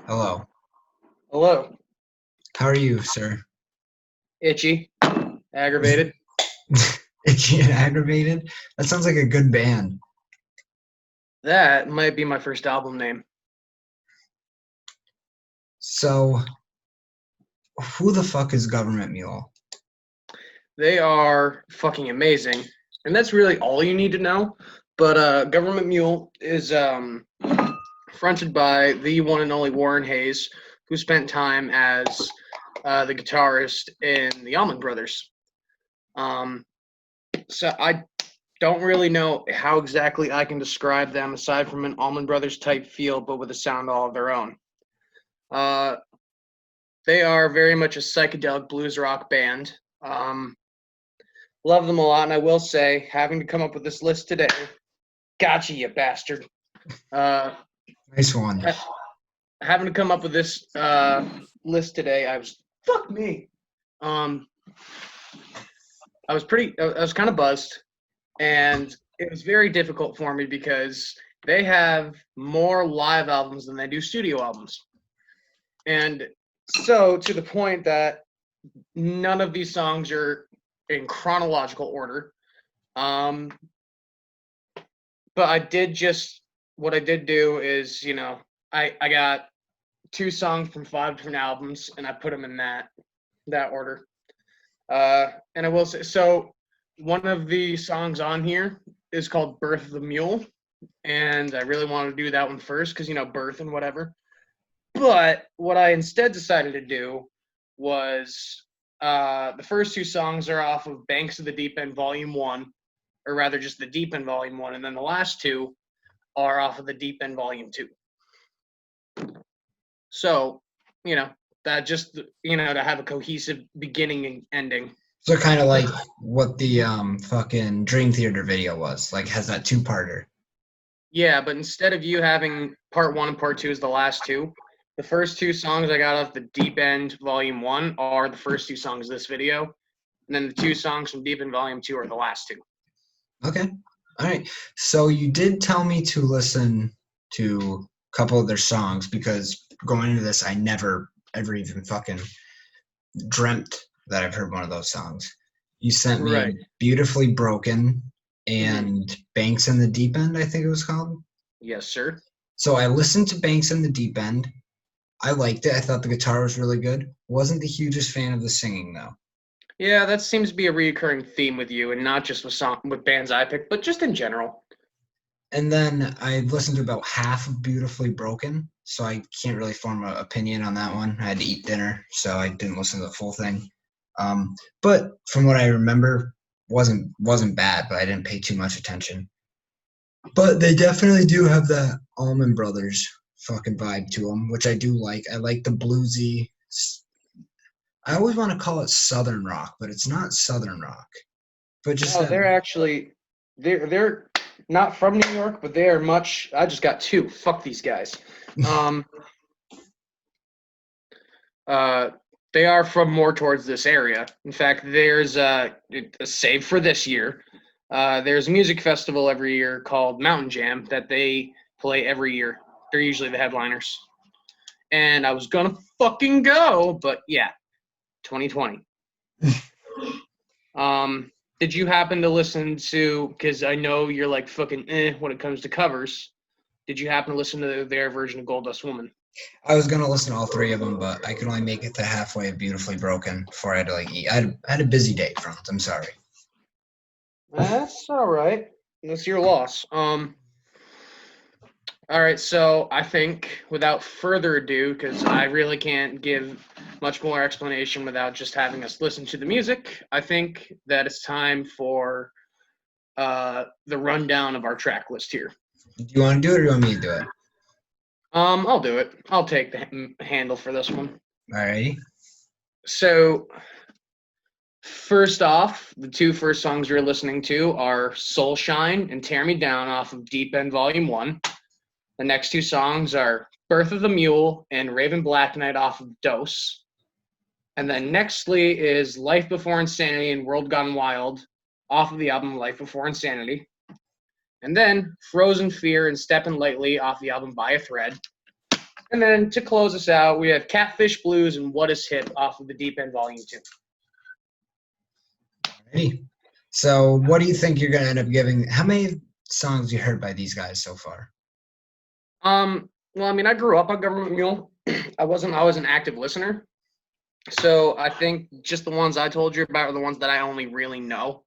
Hello. Hello. How are you, sir? Itchy. Aggravated. Itchy and aggravated? That sounds like a good band. That might be my first album name. So, who the fuck is Gov't Mule? They are fucking amazing. And that's really all you need to know. But Gov't Mule is fronted by the one and only Warren Hayes, who spent time as the guitarist in the Allman Brothers. So I don't really know how exactly I can describe them aside from an Allman Brothers type feel, but with a sound all of their own. Uh, they are very much a psychedelic blues rock band. Love them a lot, and I will say, having to come up with this list today, gotcha, you bastard. Uh, Nice one. Having to come up with this list today, I was fuck me. Um, I was kind of buzzed, and it was very difficult for me because they have more live albums than they do studio albums, and so to the point that none of these songs are in chronological order. Um, but what I did do is, I got two songs from five different albums and I put them in that order. And I will say, so one of the songs on here is called "Birth of the Mule," and I really wanted to do that one first because birth and whatever. But what I instead decided to do was the first two songs are off of Banks of the Deep End Volume 1, or rather just the Deep End Volume 1, and then the last two are off of the Deep End Volume 2. So, that just, to have a cohesive beginning and ending. So kind of like what the fucking Dream Theater video was. Like has that two-parter. Yeah, but instead of you having part one and part two as the last two, the first two songs I got off the Deep End Volume 1 are the first two songs of this video, and then the two songs from Deep End Volume 2 are the last two. Okay. All right. So you did tell me to listen to a couple of their songs because going into this, I never ever even fucking dreamt that I've heard one of those songs. You sent Right. me Beautifully Broken Mm-hmm. and Banks in the Deep End, I think it was called. Yes, sir. So I listened to Banks in the Deep End. I liked it. I thought the guitar was really good. Wasn't the hugest fan of the singing though. Yeah, that seems to be a recurring theme with you, and not just with bands I pick, but just in general. And then I listened to about half of Beautifully Broken, so I can't really form an opinion on that one. I had to eat dinner, so I didn't listen to the full thing. But from what I remember, wasn't bad, but I didn't pay too much attention. But they definitely do have that Allman Brothers fucking vibe to them, which I do like. I like the bluesy. I always want to call it Southern rock, but it's not Southern rock. But just No, that. they're not from New York, but they are much. I just got two. Fuck these guys. Um, uh, they are from more towards this area. In fact, there's a save for this year. There's a music festival every year called Mountain Jam that they play every year. They're usually the headliners. And I was gonna fucking go, but yeah, 2020. Did you happen to listen to? Because I know you're like fucking when it comes to covers. Did you happen to listen to their version of Gold Dust Woman? I was gonna listen to all three of them, but I could only make it to halfway of Beautifully Broken before I had to like eat. I had a busy day, Franz. I'm sorry. That's all right. That's your loss. All right. So I think, without further ado, because I really can't give much more explanation without just having us listen to the music, I think that it's time for the rundown of our track list here. Do you want to do it or do you want me to do it? I'll do it. I'll take the handle for this one. Alrighty. So, first off, the two first songs you're listening to are Soul Shine and Tear Me Down off of Deep End Volume 1. The next two songs are Birth of the Mule and Raven Black Knight off of Dose. And then nextly is Life Before Insanity and World Gone Wild off of the album Life Before Insanity. And then Frozen Fear and Steppin' Lightly off the album By a Thread. And then to close us out, we have Catfish Blues and What Is Hip off of the Deep End Volume 2. Alrighty. So what do you think you're gonna end up giving? How many songs you heard by these guys so far? Well, I mean, I grew up on Gov't Mule. I wasn't always an active listener. So I think just the ones I told you about are the ones that I only really know.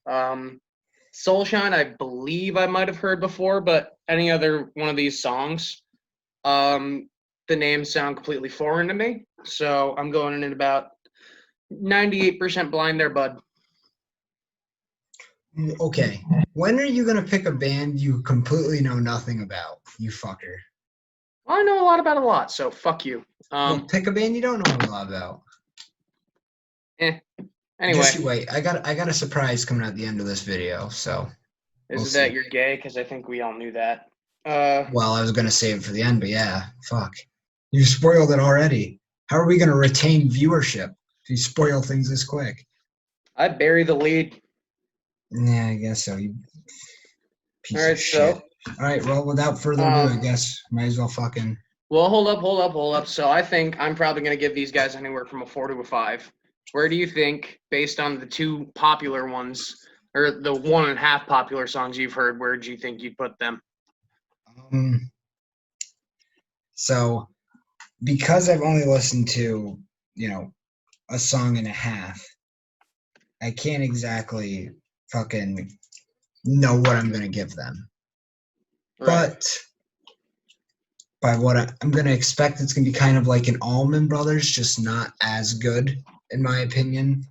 Soulshine, I believe I might have heard before, but any other one of these songs, the names sound completely foreign to me. So I'm going in at about 98% blind there, bud. Okay. When are you gonna pick a band you completely know nothing about, you fucker? I know a lot about a lot, so fuck you. Well, pick a band you don't know a lot about. Anyway. Just you wait. I got a surprise coming at the end of this video, so Is it that you're gay? Because I think we all knew that. Well, I was gonna save it for the end, but yeah, fuck. You spoiled it already. How are we gonna retain viewership if you spoil things this quick? I bury the lead. Yeah, I guess so. You piece All right, of shit. so. All right, well, without further ado, I guess might as well fucking. Well, hold up. So I think I'm probably gonna give these guys anywhere from a 4 to a 5. Where do you think, based on the two popular ones, or the 1.5 popular songs you've heard, where do you think you'd put them? So, because I've only listened to, a song and a half, I can't exactly fucking know what I'm gonna give them. Right. But by what I'm gonna expect, it's gonna be kind of like an Allman Brothers, just not as good, in my opinion.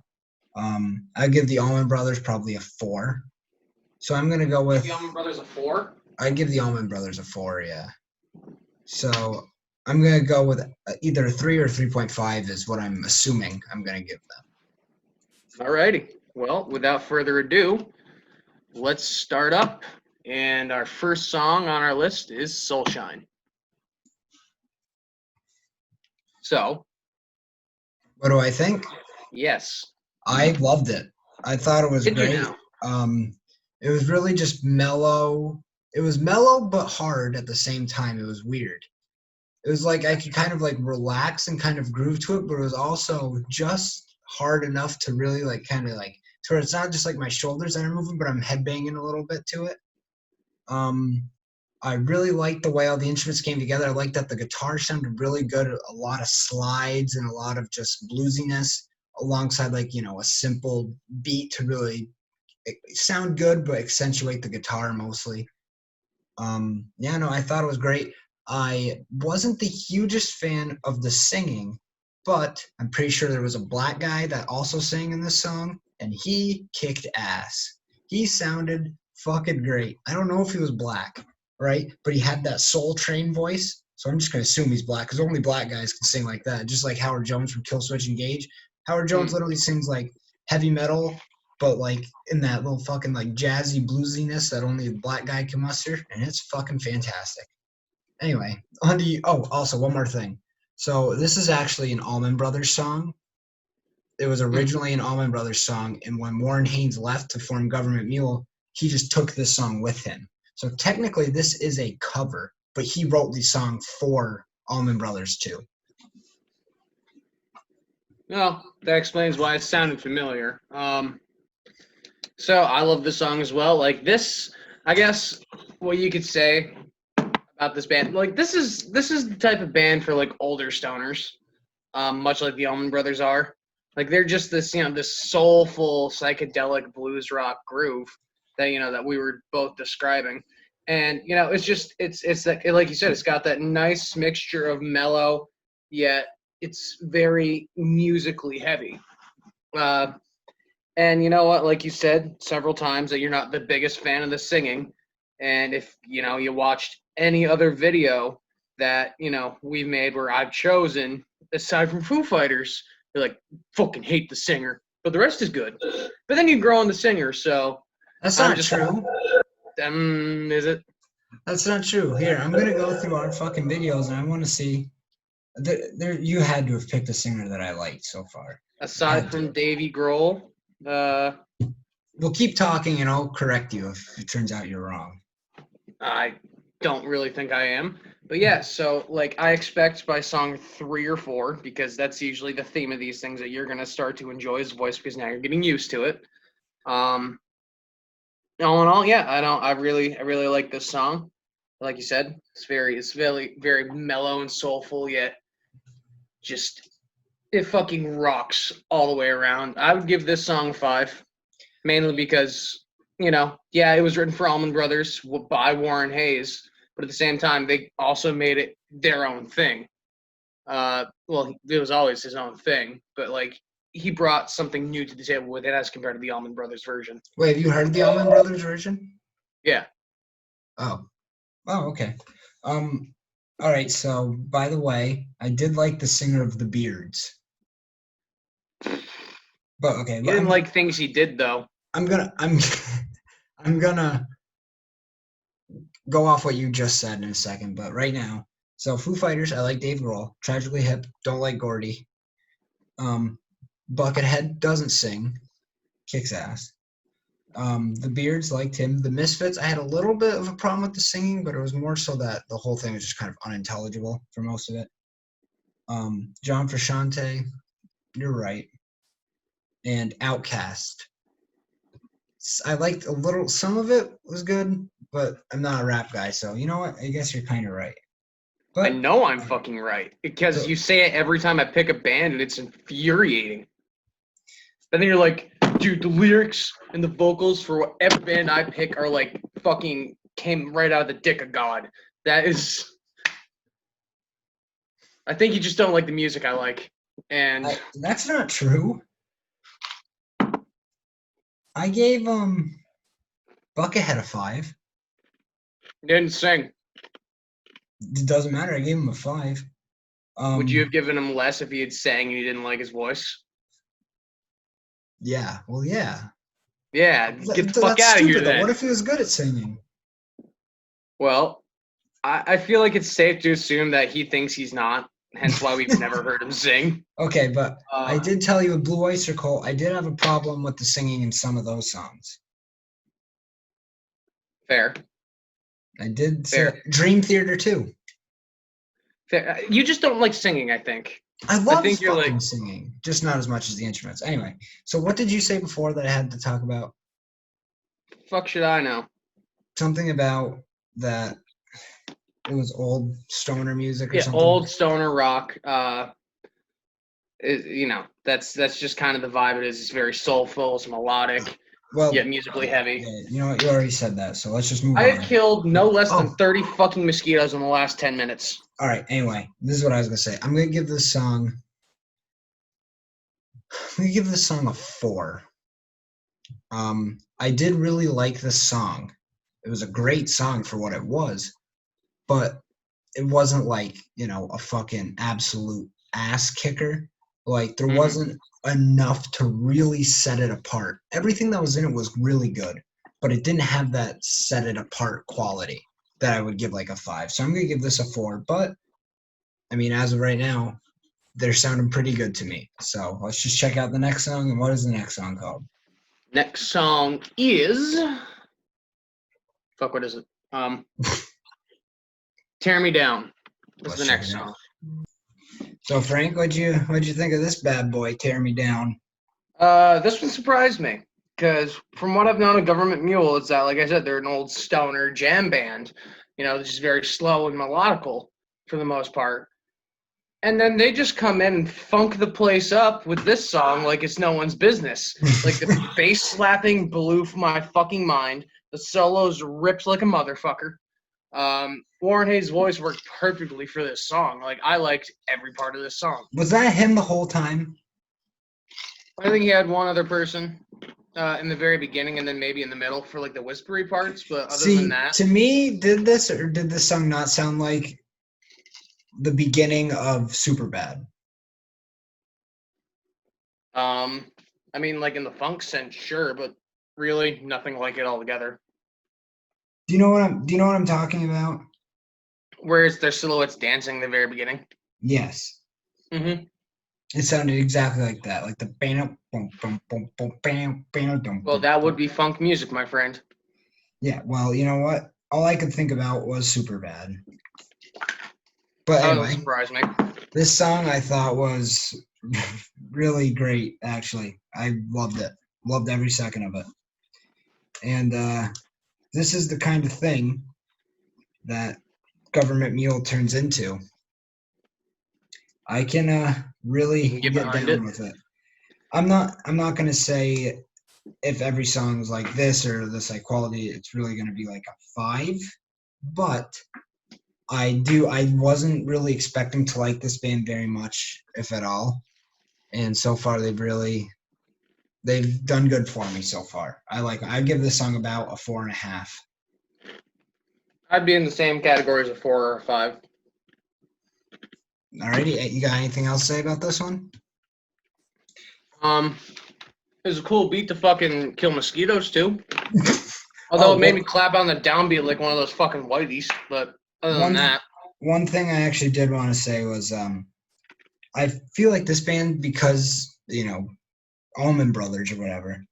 I give the Allman Brothers probably a 4. So I'm gonna go with The Allman Brothers a 4. I give the Allman Brothers a 4, yeah. So I'm gonna go with either a 3 or 3.5 is what I'm assuming I'm gonna give them. Alrighty. Well, without further ado, let's start up. And our first song on our list is Soulshine. So, what do I think? Yes. I loved it. I thought it was Did you great. now? It was really just mellow. It was mellow but hard at the same time. It was weird. It was like I could kind of like relax and kind of groove to it, but it was also just hard enough to really like kind of like to where it's not just like my shoulders that are moving, but I'm headbanging a little bit to it. I really liked the way all the instruments came together. I liked that the guitar sounded really good, a lot of slides and a lot of just bluesiness alongside like, a simple beat to really sound good but accentuate the guitar mostly. Yeah, no, I thought it was great. I wasn't the hugest fan of the singing, but I'm pretty sure there was a black guy that also sang in this song, and he kicked ass. He sounded fucking great. I don't know if he was black, right? But he had that Soul Train voice, so I'm just gonna assume he's black because only black guys can sing like that. Just like Howard Jones from Killswitch Engage. Howard Jones literally sings like heavy metal, but like in that little fucking like jazzy bluesiness that only a black guy can muster, and it's fucking fantastic. Anyway, on to you. Oh, also one more thing. So this is actually an Allman Brothers song. It was originally an Allman Brothers song, and when Warren Haynes left to form Gov't Mule, he just took this song with him. So technically, this is a cover, but he wrote the song for Allman Brothers too. Well, that explains why it sounded familiar. So I love this song as well. Like this, I guess what you could say about this band, like this is the type of band for like older stoners, much like the Allman Brothers are. Like they're just this, this soulful psychedelic blues rock groove that that we were both describing, and it's just it's like you said, it's got that nice mixture of mellow, yet it's very musically heavy. And you know what? Like you said several times that you're not the biggest fan of the singing, and if you watched any other video that we've made where I've chosen, aside from Foo Fighters, you're like fucking hate the singer, but the rest is good. But then you grow on the singer, so that's not true. Is it? That's not true. Here, I'm gonna go through our fucking videos, and I want to see. There, you had to have picked a singer that I liked so far. Aside from Davey Grohl. We'll keep talking, and I'll correct you if it turns out you're wrong. don't really think I am. But yeah, so like I expect by song 3 or 4, because that's usually the theme of these things, that you're gonna start to enjoy his voice because now you're getting used to it. Um, all in all, yeah, I really like this song. Like you said, it's very mellow and soulful, yet just it fucking rocks all the way around. I would give this song 5, mainly because yeah, it was written for Allman Brothers by Warren Hayes, but at the same time, they also made it their own thing. Well, it was always his own thing, but like he brought something new to the table with it as compared to the Allman Brothers version. Wait, have you heard the Allman Brothers version? Yeah. Oh. Oh, okay. Um, all right, so by the way, I did like the singer of the Beards. But okay, You didn't like things he did though. I'm gonna I'm gonna go off what you just said in a second, but right now, so Foo Fighters, I like Dave Grohl. Tragically Hip, don't like Gordy. Buckethead doesn't sing, kicks ass. The Beards liked him. The Misfits, I had a little bit of a problem with the singing, but it was more so that the whole thing was just kind of unintelligible for most of it. John Frusciante, you're right. And Outcast. I liked a little, some of it was good, but I'm not a rap guy, so you know what? I guess you're kind of right. I But know I'm fucking right because you say it every time I pick a band, and it's infuriating. And then you're like, dude, the lyrics and the vocals for whatever band I pick are like fucking came right out of the dick of God. That is. I think you just don't like the music I like. And that's not true. I gave Buckethead a 5. didn't sing. It doesn't matter. I gave him a 5. Would you have given him less if he had sang and you didn't like his voice? Yeah. Well, yeah. Yeah, get the fuck out of here then. What if he was good at singing? Well, I feel like it's safe to assume that he thinks he's not, hence why we've never heard him sing. Okay, but I did tell you with Blue Oyster Cult, I did have a problem with the singing in some of those songs. Fair. I did say Dream Theater too. Fair. You just don't like singing, I think. I love fucking singing, just not as much as the instruments. Anyway, so what did you say before that I had to talk about? Fuck should I know? Something about that it was old stoner music or something? Yeah, old stoner rock. That's just kind of the vibe it is. It's very soulful, it's melodic, yet musically heavy. Yeah, you know what? You already said that, so let's just move on. I have killed no less than 30 fucking mosquitoes in the last 10 minutes. All right, anyway, this is what I was going to say. I'm going to give this song a 4. I did really like this song. It was a great song for what it was, but it wasn't like, a fucking absolute ass kicker. Like, there wasn't enough to really set it apart. Everything that was in it was really good, but it didn't have that set it apart quality that I would give like a 5. So I'm going to give this a 4, but I mean, as of right now, they're sounding pretty good to me. So let's just check out the next song. And what is the next song called? Next song is... Fuck, what is it? Tear Me Down. This is the next song. So Frank, what'd you think of this bad boy, Tear Me Down? This one surprised me. Because from what I've known of Gov't Mule, it's that, like I said, they're an old stoner jam band. This is very slow and melodical for the most part. And then they just come in and funk the place up with this song like it's no one's business. Like the bass slapping blew from my fucking mind. The solos ripped like a motherfucker. Warren Hayes' voice worked perfectly for this song. Like, I liked every part of this song. Was that him the whole time? I think he had one other person in the very beginning and then maybe in the middle for like the whispery parts, but other than that. To me, did this song not sound like the beginning of Superbad? I mean, like in the funk sense, sure, but really nothing like it altogether. Do you know what I'm talking about? Where it's their silhouettes dancing in the very beginning? Yes. Mm-hmm. It sounded exactly like that, like the bam, boom, boom, boom, boom, bam, bam, boom. Well, that would be funk music, my friend. Yeah, well, you know what? all I could think about was Super Bad. But That doesn't anyway, surprise me. this song I thought was really great, actually. I loved it. Loved every second of it. And this is the kind of thing that Gov't Mule turns into. I can You really can get get behind it. down with it. I'm not gonna say if every song is like this or this like quality, it's really gonna be like a 5. But I wasn't really expecting to like this band very much, if at all. And so far they've done good for me so far. I'd give this song about a 4.5. I'd be in the same category as a 4 or a 5. Alrighty, you got anything else to say about this one? It was a cool beat to fucking kill mosquitoes too. Although Oh, it made me clap on the downbeat like one of those fucking whiteys. But other than that, one thing I actually did want to say was I feel like this band, because Allman Brothers or whatever,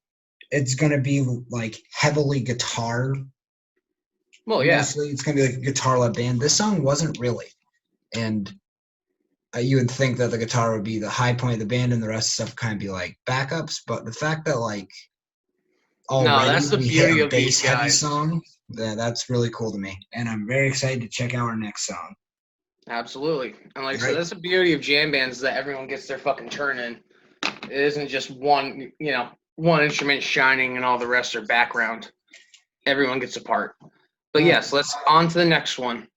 it's gonna be like heavily guitar. well, yeah. Mostly, it's gonna be like a guitar-led band. This song wasn't really, and you would think that the guitar would be the high point of the band, and the rest of stuff kind of be like backups. But the fact that like No, already that's the we hit beauty a of these bass-heavy guys. song, that's really cool to me, and I'm very excited to check out our next song. Absolutely. And like I All said, right. that's the beauty of jam bands, that everyone gets their fucking turn in. It isn't just one instrument shining and all the rest are background. Everyone gets a part. But yes, let's on to the next one.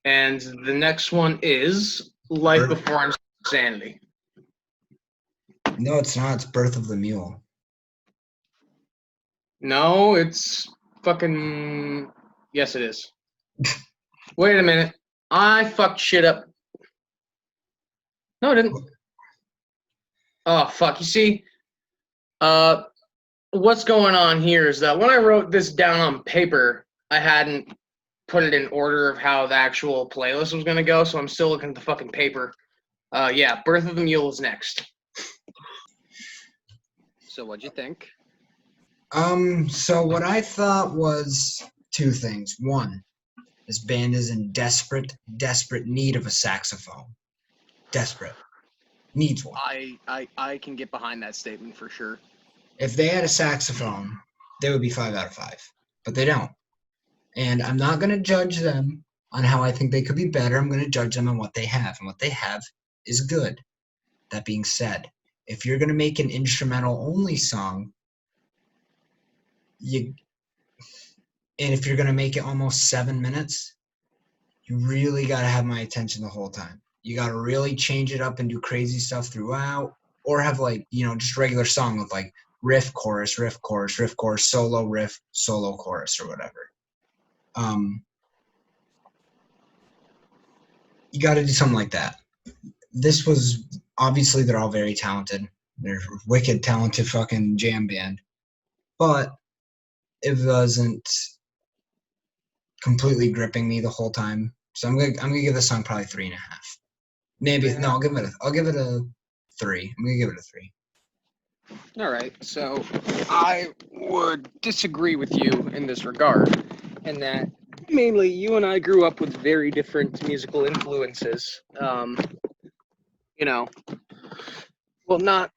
And the next one is Life Before Insanity. No, it's not. It's Birth of the Mule. No, it's fucking. Yes, it is. Wait a minute. I fucked shit up. No, I didn't. Oh, fuck. You see, what's going on here is that when I wrote this down on paper, I hadn't put it in order of how the actual playlist was going to go, so I'm still looking at the fucking paper. Yeah, Birth of the Mule is next. So what'd you think? So what I thought was two things. One, this band is in desperate need of a saxophone. Desperate. Needs one. I can get behind that statement for sure. If they had a saxophone, they would be 5 out of 5. But they don't. And I'm not going to judge them on how I think they could be better. I'm going to judge them on what they have. And what they have is good. That being said, if you're going to make an instrumental only song, and if you're going to make it almost 7 minutes, you really got to have my attention the whole time. You got to really change it up and do crazy stuff throughout, or have like, just regular song with like riff, chorus, riff, chorus, riff, chorus, solo, riff, solo, chorus, or whatever. You got to do something like that. This was, obviously they're all very talented. They're a wicked talented fucking jam band, but it wasn't completely gripping me the whole time. So I'm gonna give this song probably 3.5. Maybe no, I'll give it a 3. I'm gonna give it a 3. All right, so I would disagree with you in this regard, in that mainly you and I grew up with very different musical influences. Well, not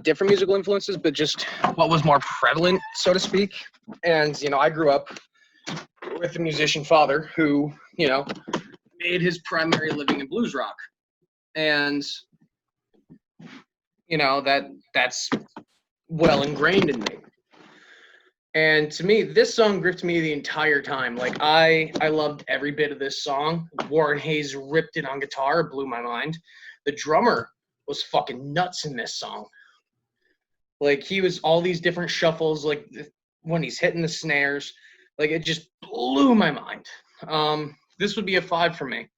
different musical influences, but just what was more prevalent, so to speak. And I grew up with a musician father who made his primary living in blues rock, and that's well ingrained in me. And to me, this song gripped me the entire time. Like I loved every bit of this song. Warren Hayes ripped it on guitar, blew my mind. The drummer was fucking nuts in this song. Like he was all these different shuffles, like when he's hitting the snares, like it just blew my mind. This would be a 5 for me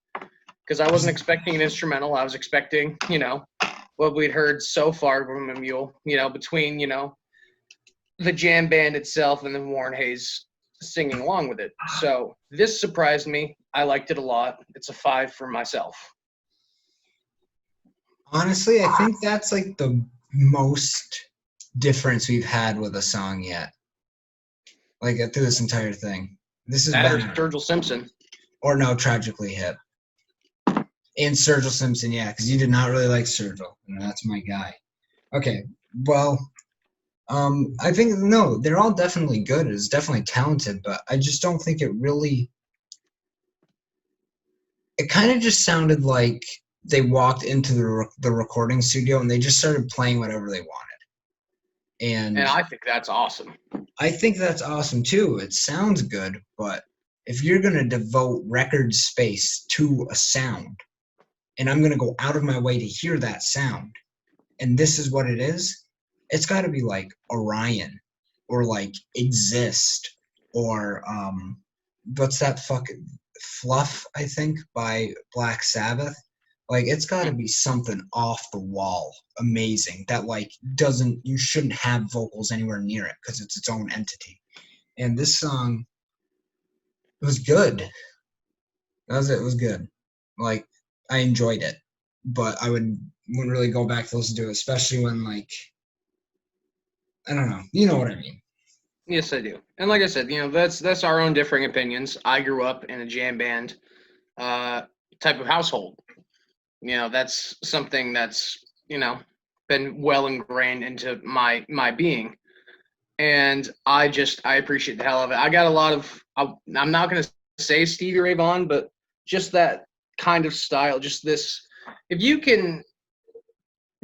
because I wasn't expecting an instrumental. I was expecting, what we'd heard so far from a Mule, between, the jam band itself and then Warren Hayes singing along with it. So this surprised me. I liked it a lot. It's a 5 for myself. Honestly, I think that's like the most difference we've had with a song yet. like through this entire thing. This is That or bad. Sturgill Simpson. Or no, Tragically Hip. And Sturgill Simpson, yeah, because you did not really like Sturgill, and that's my guy. Okay, well, I think no, they're all definitely good. It's definitely talented, but I just don't think it really. It kind of just sounded like they walked into the recording studio and they just started playing whatever they wanted. And And I think that's awesome. I think that's awesome too. It sounds good, but if you're gonna devote record space to a sound, and I'm gonna go out of my way to hear that sound, and this is what it is, it's got to be like Orion or like Exist or what's that fucking Fluff, I think, by Black Sabbath. Like it's got to be something off the wall amazing that like doesn't you shouldn't have vocals anywhere near it because it's its own entity. And this song was good. That was it. It was good. Like I enjoyed it, but I wouldn't really go back to listen to it, especially when like I don't know. You know what I mean? Yes, I do. And like I said, that's our own differing opinions. I grew up in a jam band type of household. That's something that's been well ingrained into my being, and I appreciate the hell of it. I got a lot of. I'm not gonna say Stevie Ray Vaughan, but just that kind of style. Just this. If you can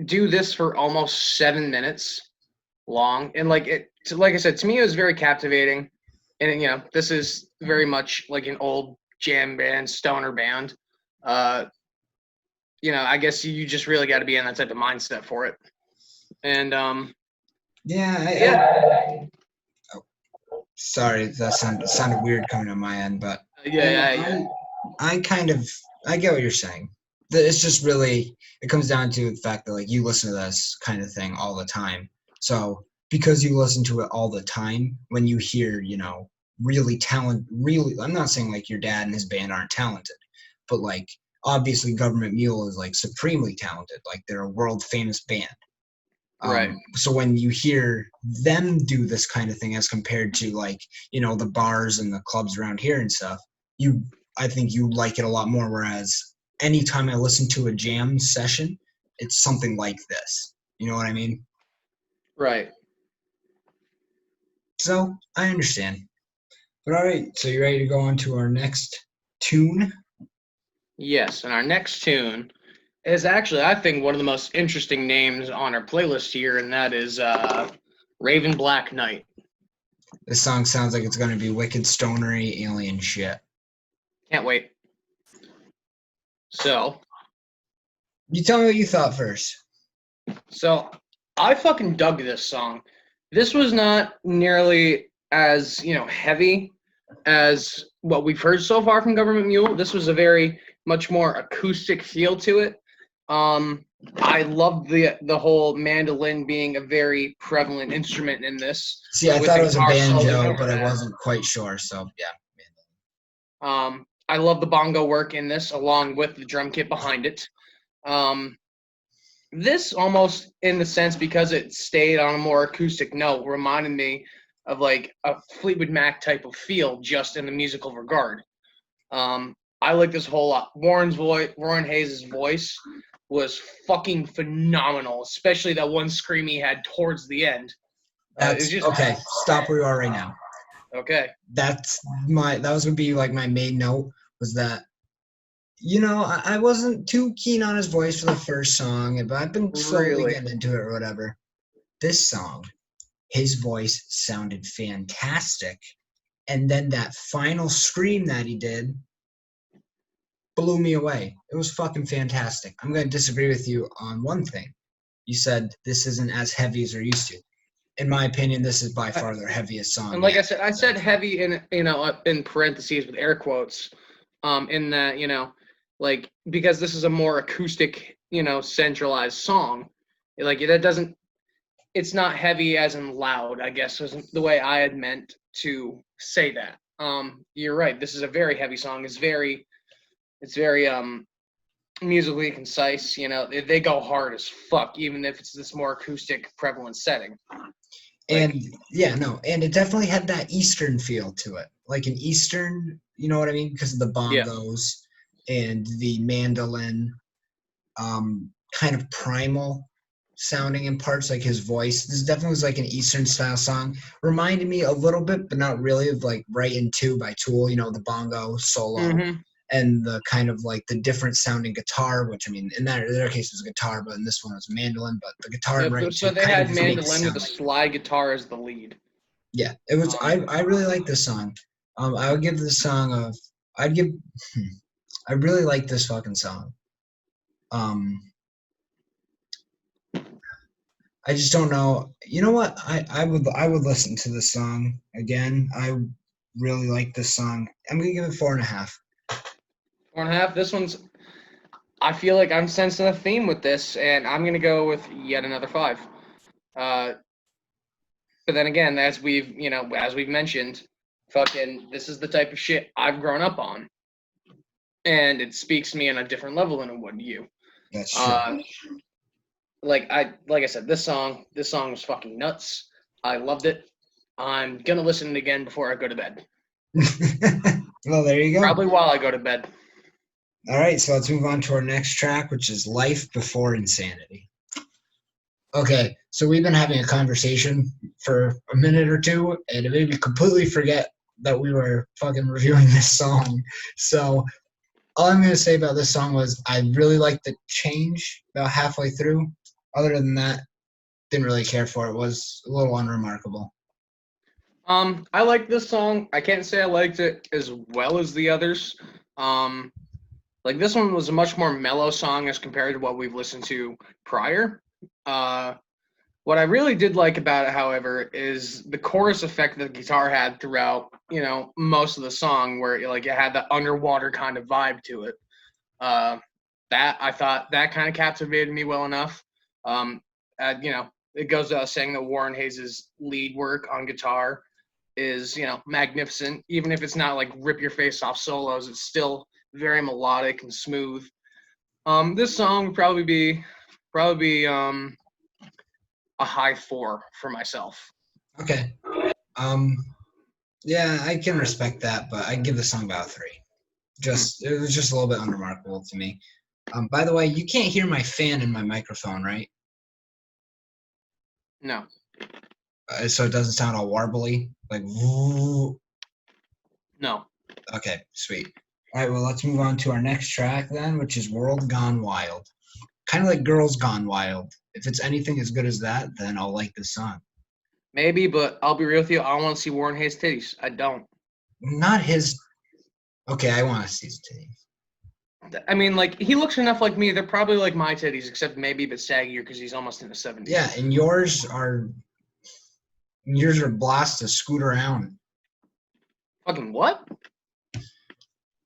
do this for almost 7 minutes long, and like I said, to me it was very captivating, and this is very much like an old jam band, stoner band. I guess you just really got to be in that type of mindset for it. And Yeah. Oh, sorry, that sounded weird coming on my end, but yeah. I kind of I get what you're saying. It's just really it comes down to the fact that like you listen to this kind of thing all the time. So because you listen to it all the time, when you hear really I'm not saying like your dad and his band aren't talented, but like obviously Gov't Mule is like supremely talented. Like they're a world famous band. Right. So when you hear them do this kind of thing as compared to like the bars and the clubs around here and stuff, I think you like it a lot more. Whereas anytime I listen to a jam session, it's something like this. You know what I mean? Right. So I understand. But all right, so you ready to go on to our next tune? Yes, and our next tune is actually, I think, one of the most interesting names on our playlist here, and that is Raven Black Knight. This song sounds like it's going to be wicked stonery alien shit. Can't wait. So, you tell me what you thought first. So, I fucking dug this song. This was not nearly as, heavy as what we've heard so far from Gov't Mule. This was a very much more acoustic feel to it. I loved the whole mandolin being a very prevalent instrument in this. See, I thought it was a banjo, but I wasn't quite sure. So yeah, mandolin. I love the bongo work in this, along with the drum kit behind it. This almost, in the sense, because it stayed on a more acoustic note, reminded me of like a Fleetwood Mac type of feel, just in the musical regard. I like this whole lot. Warren Hayes' voice was fucking phenomenal, especially that one scream he had towards the end. Okay, stop where you are right now. Okay. That was gonna be like my main note was that I wasn't too keen on his voice for the first song, but I've been slowly getting into it or whatever. This song, his voice sounded fantastic. And then that final scream that he did blew me away. It was fucking fantastic. I'm going to disagree with you on one thing. You said this isn't as heavy as they're used to. In my opinion, this is by far their heaviest song. And like I said heavy in parentheses with air quotes, in that, like, because this is a more acoustic, centralized song. Like it's not heavy as in loud, I guess, was the way I had meant to say that. You're right. This is a very heavy song. It's very musically concise. They go hard as fuck, even if it's this more acoustic prevalent setting. Like, And yeah, no, and it definitely had that Eastern feel to it, like an Eastern, you know what I mean, because of the yeah. bongos and the mandolin, kind of primal sounding in parts, like his voice. This definitely was like an Eastern style song. Reminded me a little bit, but not really, of like Right in Two by Tool, you know, the bongo solo Mm-hmm. and the kind of like the different sounding guitar, which I mean, in their case it was guitar, but in this one it was mandolin, but the guitar in Yep. Right in So Two they kind of had just makes it mandolin with sound a like, slide guitar as the lead. yeah, it was, I really like this song. I would give this song a, I'd give, I really like this fucking song. Um, I just don't know. You know what? I would listen to this song again. I really like this song. I'm gonna give it 4.5. 4.5. This one's. I feel like I'm sensing a theme with this, and I'm gonna go with yet another 5. Uh, but then again, as we've mentioned, fucking, this is the type of shit I've grown up on, and it speaks to me on a different level than it would to you. That's true. Uh, like I said, this song was fucking nuts. I loved it. I'm gonna listen to it again before I go to bed. Well, there you go. Probably while I go to bed. All right, so let's move on to our next track, which is Life Before Insanity. Okay, so we've been having a conversation for a minute or two, and it made me completely forget that we were fucking reviewing this song. So all I'm gonna say about this song was I really liked the change about halfway through. Other than that, didn't really care for it. It was a little unremarkable. I like this song. I can't say I liked it as well as the others. Um, like this one was a much more mellow song as compared to what we've listened to prior. Uh, what I really did like about it, however, is the chorus effect that the guitar had throughout, most of the song, where it had that underwater kind of vibe to it. Uh, that I thought that kind of captivated me well enough. Um, it goes without saying that Warren Hayes' lead work on guitar is magnificent. Even if it's not like rip your face off solos, it's still very melodic and smooth. This song would probably be a high 4 for myself. Okay. Um. Yeah, I can respect that, but I'd give the song about a 3. Just it was just a little bit unremarkable to me. By the way, you can't hear my fan in my microphone, right? No. So it doesn't sound all warbly, like woo. No. Okay, sweet. All right, well, let's move on to our next track then, which is World Gone Wild. Kind of like Girls Gone Wild. If it's anything as good as that, then I'll like this song. Maybe, but I'll be real with you. I don't want to see Warren Hayes titties. I don't. Not his. Okay, I want to see his titties. I mean, like, he looks enough like me. They're probably like my titties, except maybe a bit saggier because he's almost in the 70s. Yeah, and yours are blast to scoot around. Fucking what?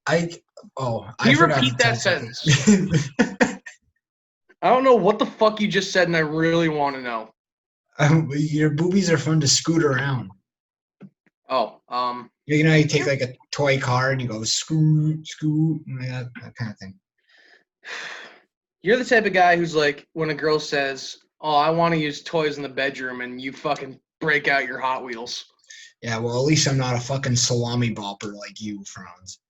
I Can you forgot repeat to that tell sentence? something. I don't know what the fuck you just said, and I really want to know. Your boobies are fun to scoot around. Oh, You know, you take like a toy car and you go scoot, scoot, like that kind of thing. you're the type of guy who's like, when a girl says, "Oh, I want to use toys in the bedroom," and you fucking break out your Hot Wheels. Yeah, well, at least I'm not a fucking salami bopper like you, Franz.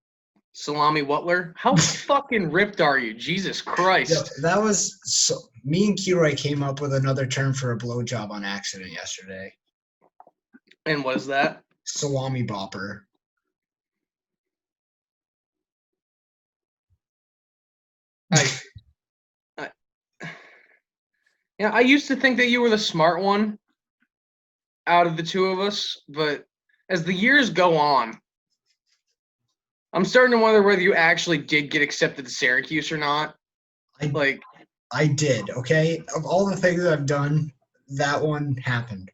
Salami Wutler? How fucking ripped are you? Jesus Christ. That was so. Me and Kiroy came up with another term for a blowjob on accident yesterday. And what is that? Salami bopper. I I used to think that you were the smart one out of the two of us, but as the years go on, I'm starting to wonder whether you actually did get accepted to Syracuse or not. I did. Okay, of all the things I've done, that one happened.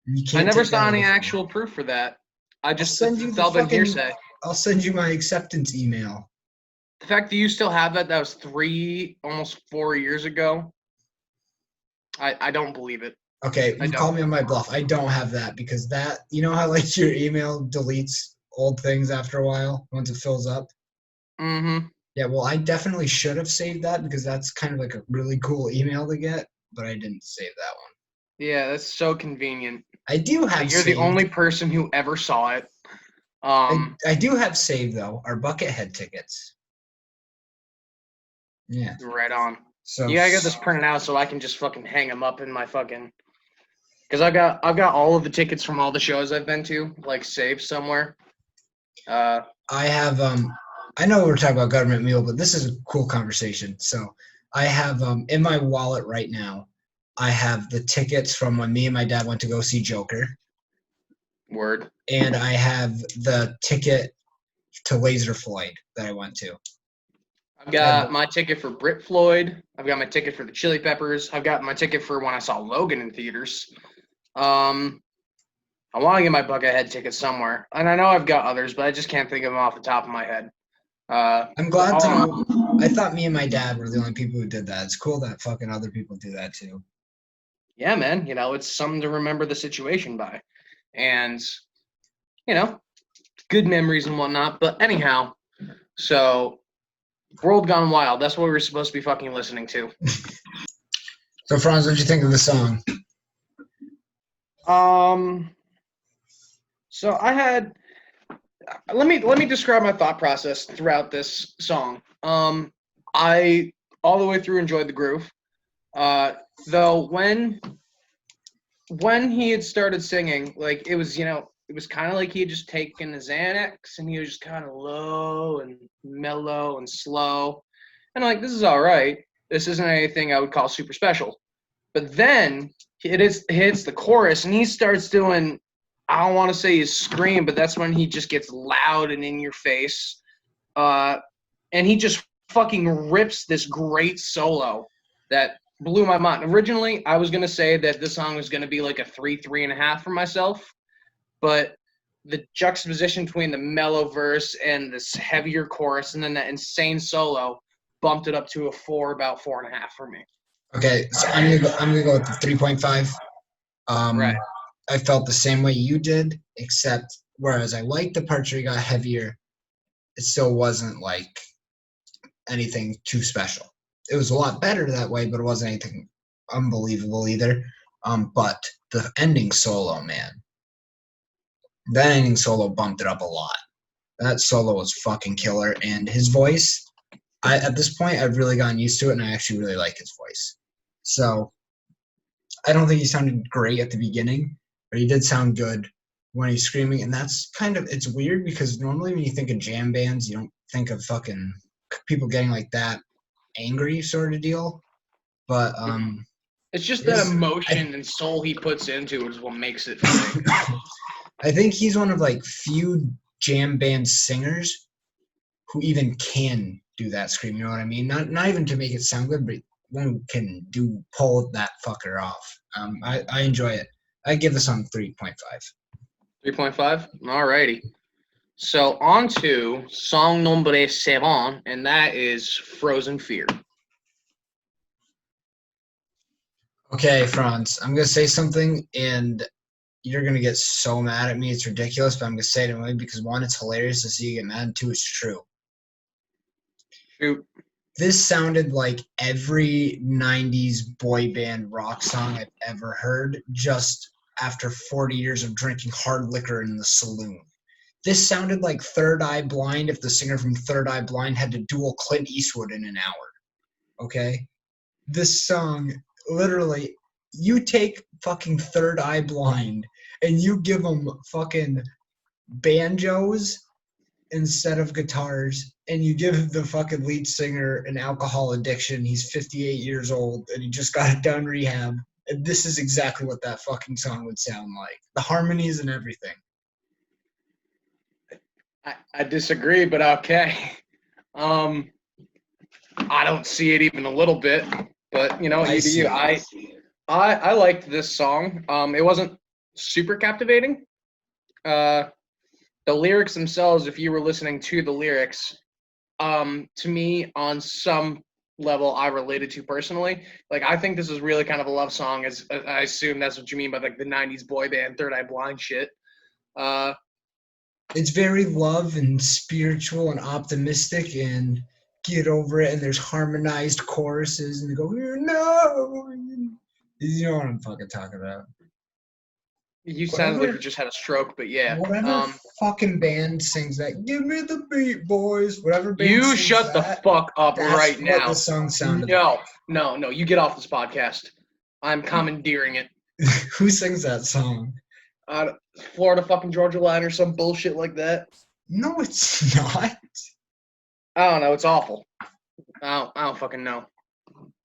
You I can't never take saw that any away from me. actual proof for that. I'll send you It's the all been fucking. hearsay. I'll send you my acceptance email. The fact that you still have that was almost 4 years ago. I don't believe it. Okay, you call me on my bluff. I don't have that because that, you know how like your email deletes old things after a while once it fills up? Mm-hmm. Yeah, well, I definitely should have saved that because that's kind of like a really cool email to get, but I didn't save that one. Yeah, that's so convenient. I do have You're the saved. only person who ever saw it. I do have saved though our Buckethead tickets. Yeah. Right on. So Yeah, I got this printed out so I can just fucking hang them up in my fucking. Because I've got all of the tickets from all the shows I've been to, like, saved somewhere. I have I know we're talking about Gov't Mule, but this is a cool conversation. So I have in my wallet right now, I have the tickets from when me and my dad went to go see Joker. Word. And I have the ticket to Laser Floyd that I went to. I've got my ticket for Brit Floyd. I've got my ticket for the Chili Peppers. I've got my ticket for when I saw Logan in theaters. I want to get my Buckethead ticket somewhere, and I know I've got others, but I just can't think of them off the top of my head. I'm glad to know. I thought me and my dad were the only people who did that. It's cool that fucking other people do that too. Yeah, man. It's something to remember the situation by, and good memories and whatnot. But anyhow, so World Gone Wild. That's what we were supposed to be fucking listening to. So, Franz, what did you think of the song? So I had. Let me describe my thought process throughout this song. I all the way through enjoyed the groove. Though when he had started singing, like it was kind of like he had just taken a Xanax and he was just kind of low and mellow and slow. And I'm like, this is all right. This isn't anything I would call super special. But then hits the chorus and he starts doing, I don't want to say his scream, but that's when he just gets loud and in your face. And he just fucking rips this great solo that blew my mind. Originally, I was going to say that this song was going to be like a 3.5 for myself. But the juxtaposition between the mellow verse and this heavier chorus and then that insane solo bumped it up to a 4, about 4.5 for me. Okay, so I'm gonna go with the 3.5. Right. I felt the same way you did, except whereas I liked the parts where he got heavier, it still wasn't like anything too special. It was a lot better that way, but it wasn't anything unbelievable either. But the ending solo, man, that ending solo bumped it up a lot. That solo was fucking killer, and his voice, at this point, I've really gotten used to it, and I actually really like his voice. So I don't think he sounded great at the beginning, but he did sound good when he's screaming, and that's it's weird because normally when you think of jam bands, you don't think of fucking people getting like that angry sort of deal. But it's just that emotion and soul he puts into it is what makes it funny. I think he's one of like few jam band singers who even can do that scream. You know what I mean? Not even to make it sound good, but one can pull that fucker off. I enjoy it. I give the song 3.5. 3.5? Alrighty. So on to song number 7, and that is Frozen Fear. Okay, Franz, I'm going to say something, and you're going to get so mad at me. It's ridiculous, but I'm going to say it anyway because, one, it's hilarious to see you get mad, and two, it's true. Shoot. This sounded like every 90s boy band rock song I've ever heard just after 40 years of drinking hard liquor in the saloon. This sounded like Third Eye Blind if the singer from Third Eye Blind had to duel Clint Eastwood in an hour. Okay? This song, literally, you take fucking Third Eye Blind and you give them fucking banjos instead of guitars, and you give the fucking lead singer an alcohol addiction. He's 58 years old and he just got done rehab. And this is exactly what that fucking song would sound like. The harmonies and everything. I disagree, but okay. I don't see it even a little bit, but you do you. I liked this song. It wasn't super captivating. The lyrics themselves, if you were listening to the lyrics, to me, on some level, I related to personally. Like, I think this is really kind of a love song, as I assume that's what you mean by like the 90s boy band Third Eye Blind shit. It's very love and spiritual and optimistic and get over it, and there's harmonized choruses and they go, no. You know what I'm fucking talking about. You sounded like you just had a stroke, but yeah. Whatever fucking band sings that, give me the beat, boys. Whatever band You sings shut the that, fuck up that's right what now. the song sounded like. No. You get off this podcast. I'm commandeering it. Who sings that song? Florida fucking Georgia Line or some bullshit like that. No, it's not. I don't know. It's awful. I don't fucking know.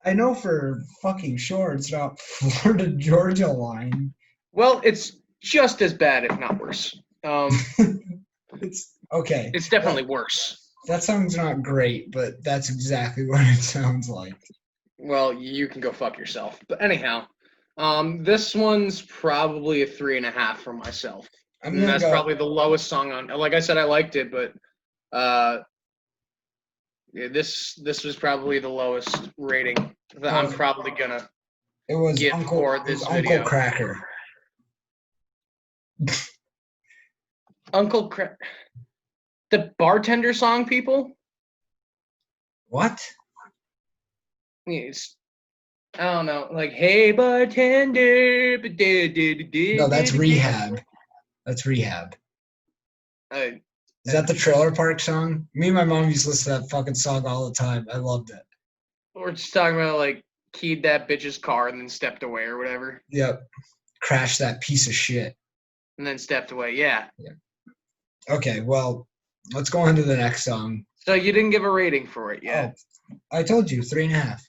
I know for fucking sure it's not Florida Georgia Line. Well, it's just as bad, if not worse. It's okay. It's definitely worse. That song's not great, but that's exactly what it sounds like. Well, you can go fuck yourself. But anyhow, this one's probably a 3.5 for myself. And that's probably the lowest song on. Like I said, I liked it, but this was probably the lowest rating that I'm probably gonna give for this video. Uncle Cracker. Uncle Cracker. The bartender song, people? What? It's, I don't know, like, hey, bartender. No, that's Rehab. That's Rehab. Is that the Trailer Park song? Me and my mom used to listen to that fucking song all the time. I loved it. We're just talking about, like, keyed that bitch's car and then stepped away or whatever. Yep. Crashed that piece of shit. And then stepped away, yeah. Okay, well, let's go on to the next song. So you didn't give a rating for it yet? Oh, I told you, 3.5.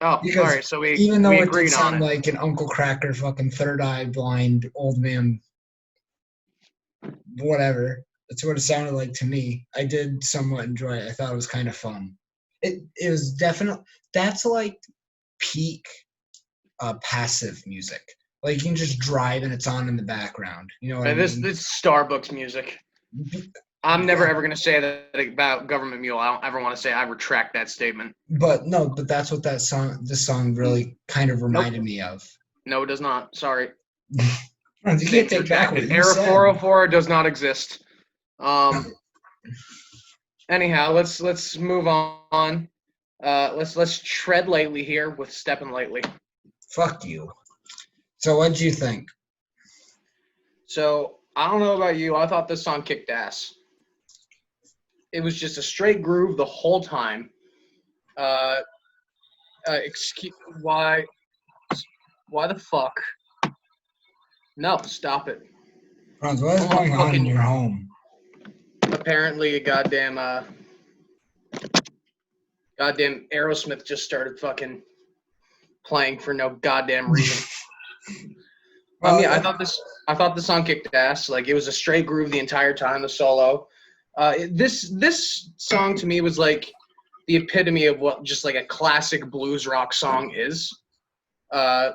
Oh, because all right, so we even though we it agreed did sound on it. like an Uncle Cracker fucking third eye blind old man, whatever. That's what it sounded like to me. I did somewhat enjoy it. I thought it was kind of fun. It was definitely, that's like peak passive music. Like you can just drive and it's on in the background. You know what I mean? This Starbucks music. I'm never ever gonna say that about Gov't Mule. I don't ever want to say I retract that statement. But that's what this song really kind of reminded me of. No, it does not. Sorry. You can't take back what you said. Error 404 does not exist. Anyhow, let's move on. Let's tread lightly here with stepping lightly. Fuck you. So what'd you think? So I don't know about you. I thought this song kicked ass. It was just a straight groove the whole time. Excuse why the fuck? No, stop it. Franz, what is going on in your home? Apparently, a goddamn Aerosmith just started fucking playing for no goddamn reason. Yeah, I thought this song kicked ass. Like it was a straight groove the entire time. The solo. This song to me was like the epitome of what just like a classic blues rock song is. I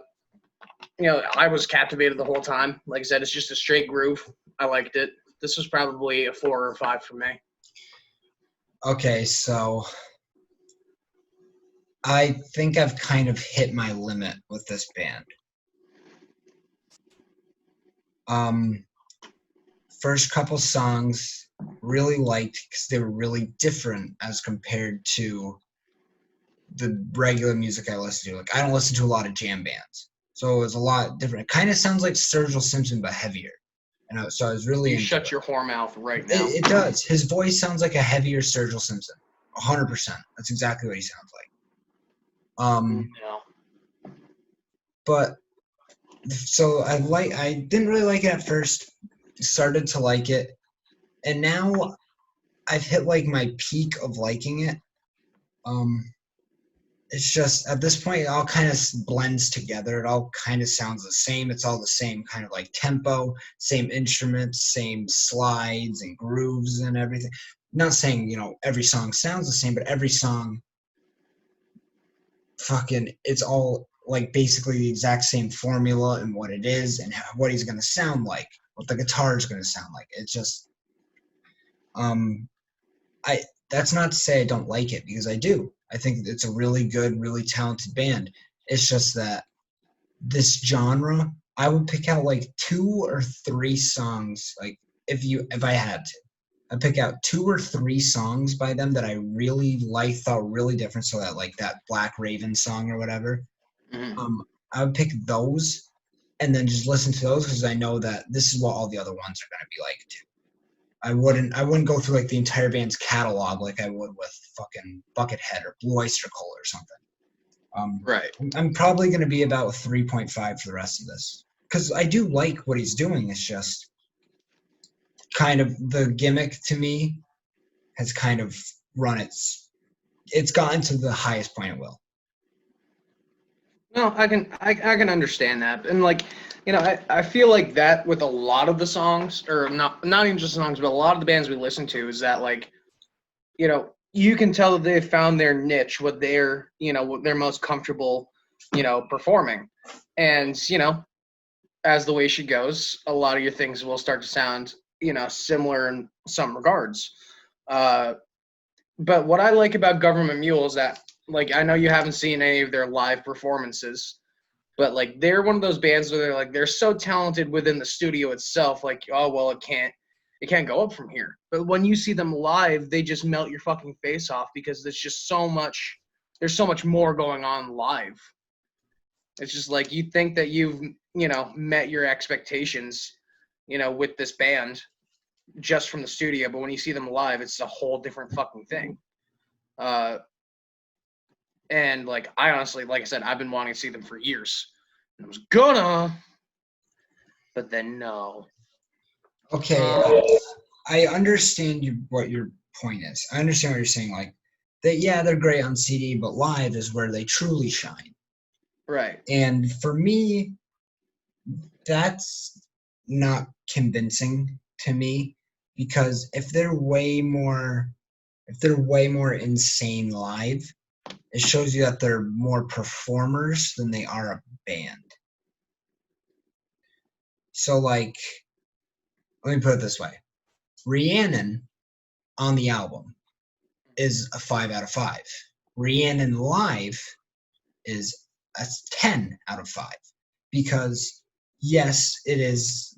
was captivated the whole time. Like I said, it's just a straight groove. I liked it. This was probably a 4 or a 5 for me. Okay, so I think I've kind of hit my limit with this band. First couple songs really liked because they were really different as compared to the regular music I listen to. Like I don't listen to a lot of jam bands, so it was a lot different. It kind of sounds like Sturgill Simpson but heavier. And so I was really. You shut your whore mouth right now. It does. His voice sounds like a heavier Sturgill Simpson. 100%. That's exactly what he sounds like. No. But so I didn't really like it at first. Started to like it, and now I've hit like my peak of liking it. It's just at this point it all kind of blends together. It all kind of sounds the same. It's all the same kind of like tempo, same instruments, same slides and grooves and everything. Not saying, every song sounds the same, but every song it's all like basically the exact same formula and what it is and what he's going to sound like, what the guitar is going to sound like. It's just, that's not to say I don't like it because I do. I think it's a really good, really talented band. It's just that this genre, I would pick out like 2 or 3 songs. Like if I had to, I'd pick out 2 or 3 songs by them that I really thought really different. So that like that Black Raven song or whatever. Mm-hmm. I would pick those and then just listen to those because I know that this is what all the other ones are going to be like too. I wouldn't go through like the entire band's catalog like I would with fucking Buckethead or Blue Oyster Cult or something. Right. I'm probably going to be about 3.5 for the rest of this because I do like what he's doing. It's just kind of the gimmick to me has kind of run it's gotten to the highest point it will. No, I can understand that, and like, I feel like that with a lot of the songs, or not even just songs, but a lot of the bands we listen to, is that like, you can tell that they've found their niche, what they're most comfortable, performing, and as the way she goes, a lot of your things will start to sound, similar in some regards. But what I like about Gov't Mule is that, like, I know you haven't seen any of their live performances, but like they're one of those bands where they're so talented within the studio itself, like, oh well, it can't go up from here. But when you see them live, they just melt your fucking face off because there's so much more going on live. It's just like you think that you've, met your expectations, with this band just from the studio, but when you see them live, it's a whole different fucking thing. And like, I honestly, like I said, I've been wanting to see them for years. And I was gonna, but then no. Okay, I understand what your point is. I understand what you're saying. Like, they're great on CD, but live is where they truly shine. Right. And for me, that's not convincing to me because if they're way more insane live, it shows you that they're more performers than they are a band. So like, let me put it this way. Rhiannon on the album is a 5 out of 5. Rhiannon live is a 10 out of 5 because yes, it is,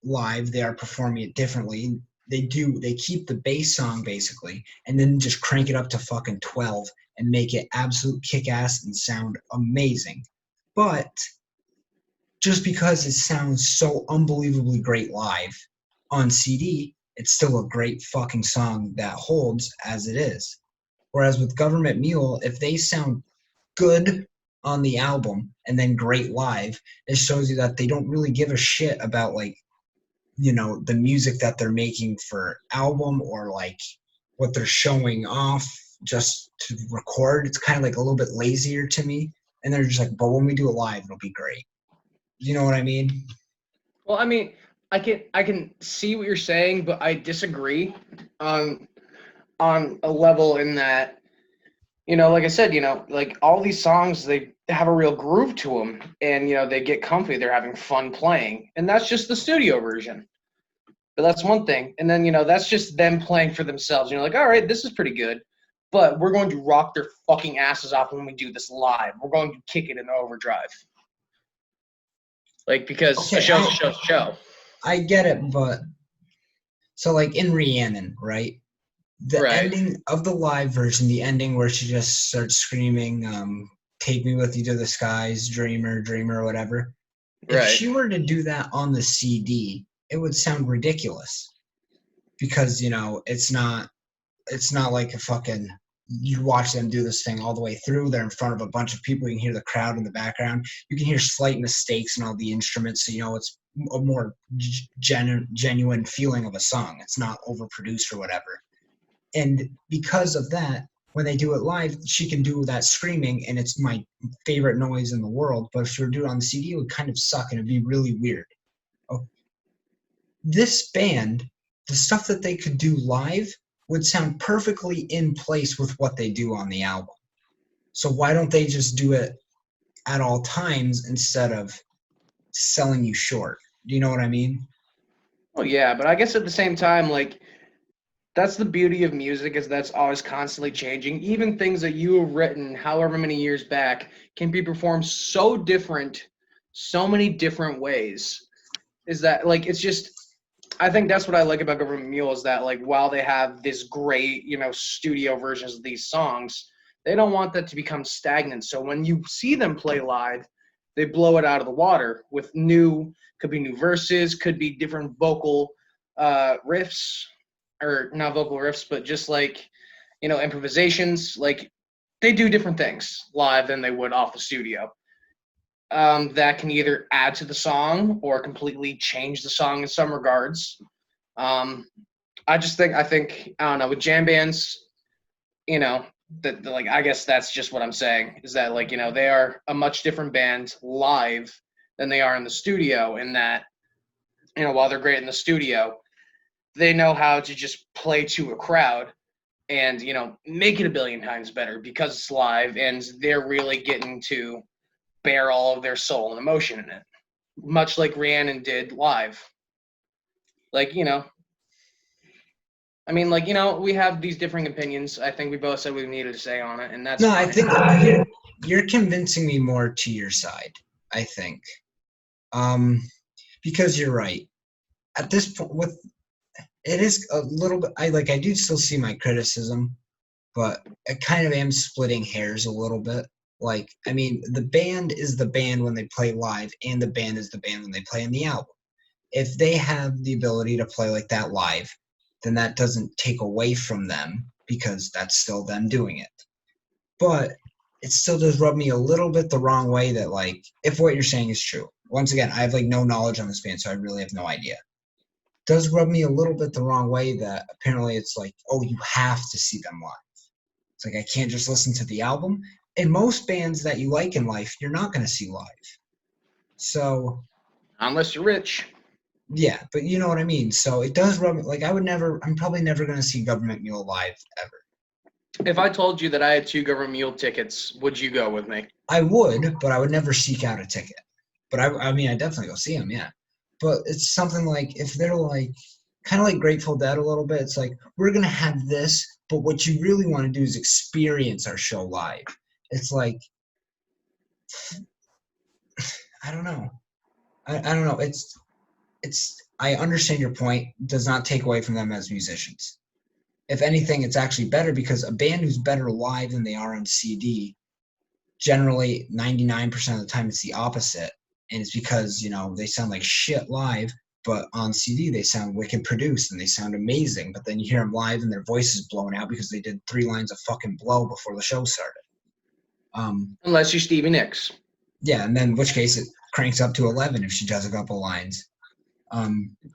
live. They are performing it differently. They keep the bass song basically and then just crank it up to fucking 12 and make it absolute kick-ass and sound amazing. But just because it sounds so unbelievably great live on CD, it's still a great fucking song that holds as it is. Whereas with Gov't Mule, if they sound good on the album and then great live, it shows you that they don't really give a shit about like, the music that they're making for album or like what they're showing off just to record. It's kind of like a little bit lazier to me. And they're just like, but when we do it live, it'll be great. You know what I mean? Well, I mean, I can see what you're saying, but I disagree on a level in that, like I said, like all these songs, they have a real groove to them, and they get comfy, they're having fun playing, and that's just the studio version. But that's one thing, and then that's just them playing for themselves. Like, all right, this is pretty good, but we're going to rock their fucking asses off when we do this live. We're going to kick it in overdrive, like, because a show's a show's a show. I get it, but so like in Rhiannon, right? The ending of the live version, the ending where she just starts screaming, "Take me with you to the skies, dreamer, dreamer," or whatever. If she were to do that on the CD, it would sound ridiculous because it's not like a fucking. You watch them do this thing all the way through. They're in front of a bunch of people. You can hear the crowd in the background. You can hear slight mistakes in all the instruments, so it's a more genuine feeling of a song. It's not overproduced or whatever. And because of that, when they do it live, she can do that screaming, and it's my favorite noise in the world. But if she were to do it on the CD, it would kind of suck, and it'd be really weird. Oh. This band, the stuff that they could do live would sound perfectly in place with what they do on the album. So why don't they just do it at all times instead of selling you short? Do you know what I mean? Well, yeah, but I guess at the same time, like, that's the beauty of music, is that's always constantly changing. Even things that you have written however many years back can be performed so many different ways. Is that, like, it's just, I think that's what I like about Gov't Mule, is that, like, while they have this great, studio versions of these songs, they don't want that to become stagnant. So when you see them play live, they blow it out of the water with could be new verses, could be different vocal riffs, or not vocal riffs, but just like, improvisations. Like, they do different things live than they would off the studio. That can either add to the song or completely change the song in some regards. I think, I don't know, with jam bands, that, like, I guess that's just what I'm saying, is that, like, they are a much different band live than they are in the studio, in that, while they're great in the studio, they know how to just play to a crowd and, make it a billion times better because it's live and they're really getting to bear all of their soul and emotion in it, much like Rhiannon did live. Like, I mean, like, we have these differing opinions. I think we both said we needed to say on it, and that's No, fine. I think you're convincing me more to your side, I think. Because you're right. At this point, it is a little bit, I do still see my criticism, but I kind of am splitting hairs a little bit. Like, I mean, the band is the band when they play live, and the band is the band when they play in the album. If they have the ability to play like that live, then that doesn't take away from them, because that's still them doing it. But it still does rub me a little bit the wrong way that, like, if what you're saying is true, once again, I have like no knowledge on this band, so I really have no idea. It does rub me a little bit the wrong way that apparently it's like, oh, you have to see them live. It's like, I can't just listen to the album. And most bands that you like in life, you're not going to see live. So, unless you're rich. Yeah, but you know what I mean. So it does rub, like, I'm probably never going to see Gov't Mule live ever. If I told you that I had 2 Gov't Mule tickets, would you go with me? I would, but I would never seek out a ticket. But I mean, I definitely go see them, yeah. But it's something like, if they're like, kind of like Grateful Dead a little bit, it's like, we're going to have this, but what you really want to do is experience our show live. It's like, I don't know. I don't know. I understand your point. It does not take away from them as musicians. If anything, it's actually better, because a band who's better live than they are on CD, generally 99% of the time it's the opposite. And it's because, they sound like shit live, but on CD they sound wicked produced and they sound amazing. But then you hear them live and their voice is blown out because they did 3 lines of fucking blow before the show started. Unless you're Stevie Nicks. Yeah, and then in which case it cranks up to 11 if she does a couple lines.